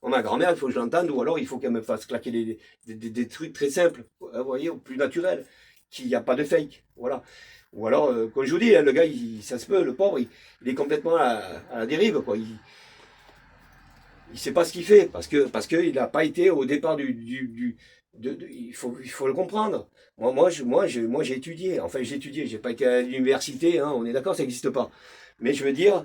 [SPEAKER 1] Moi, ma grand-mère, il faut que je l'entende, ou alors il faut qu'elle me fasse claquer des trucs très simples, vous voyez, plus naturels, qu'il n'y a pas de fake, voilà. Ou alors, comme je vous dis, hein, le gars, ça se peut, le pauvre, il est complètement à la dérive, quoi. Il sait pas ce qu'il fait, parce qu'il n'a pas été au départ il faut le comprendre. Moi, j'ai étudié, enfin j'ai étudié, j'ai pas été à l'université, hein, on est d'accord, ça n'existe pas. Mais je veux dire,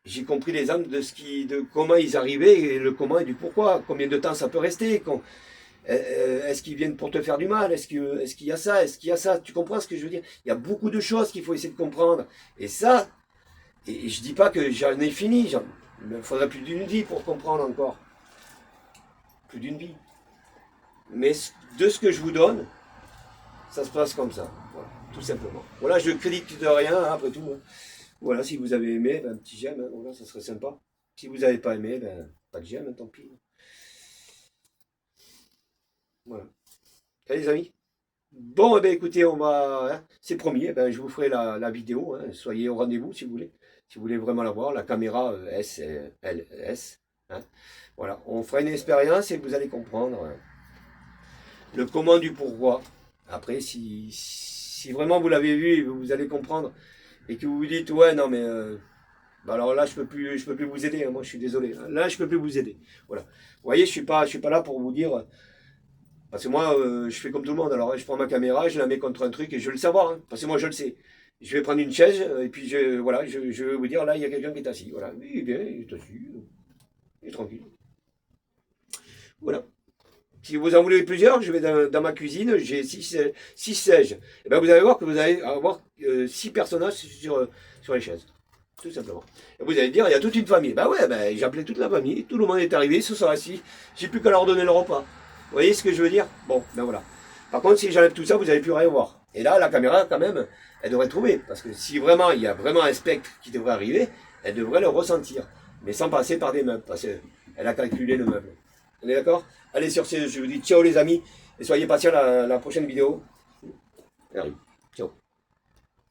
[SPEAKER 1] j'ai compris les âmes de comment ils arrivaient, et le comment et du pourquoi, combien de temps ça peut rester, est-ce qu'ils viennent pour te faire du mal? Est-ce qu'il y a ça? Est-ce qu'il y a ça? Tu comprends ce que je veux dire? Il y a beaucoup de choses qu'il faut essayer de comprendre. Et ça, et je dis pas que j'en ai fini. Il me faudrait plus d'une vie pour comprendre encore. Plus d'une vie. Mais de ce que je vous donne, Ça se passe comme ça, voilà, tout simplement. Voilà, je ne crédite de rien, hein, après tout. Hein. Voilà, si vous avez aimé, ben, un petit j'aime, hein, voilà, ça serait sympa. Si vous n'avez pas aimé, ben, pas de j'aime, hein, tant pis. Voilà. Allez les amis. Bon, eh ben, écoutez, on va, hein, c'est promis, eh ben, je vous ferai la vidéo, hein, soyez au rendez-vous si vous voulez. Si vous voulez vraiment la voir, la caméra SLS. Hein. Voilà, on fera une expérience et vous allez comprendre le comment du pourquoi. Après, si vraiment vous l'avez vu, vous allez comprendre et que vous vous dites, ouais, non, mais bah alors là, je peux plus vous aider. Hein, moi, je suis désolé. Là, je peux plus vous aider. Voilà. Vous voyez, je suis pas là pour vous dire. Parce que moi, je fais comme tout le monde. Alors, je prends ma caméra, je la mets contre un truc et je veux le savoir. Hein, parce que moi, je le sais. Je vais prendre une chaise et puis voilà, je vais vous dire, là, il y a quelqu'un qui est assis. Voilà. Il est bien, il est assis. Il est tranquille. Voilà. Si vous en voulez plusieurs, je vais dans ma cuisine, j'ai 6 sièges. Et ben vous allez voir que vous allez avoir 6 personnages sur les chaises. Tout simplement. Et vous allez dire, il y a toute une famille. Ben ouais, ben, j'ai appelé toute la famille, tout le monde est arrivé, ils se sont assis. J'ai plus qu'à leur donner le repas. Vous voyez ce que je veux dire? Bon, ben voilà. Par contre, si j'enlève tout ça, vous n'allez plus rien voir. Et là, la caméra, quand même, elle devrait trouver. Parce que si vraiment il y a vraiment un spectre qui devrait arriver, elle devrait le ressentir. Mais sans passer par des meubles. Parce qu'elle a calculé le meuble. On est d'accord? Allez, sur ce, je vous dis ciao les amis. Et soyez patients la prochaine vidéo. Allez, ciao.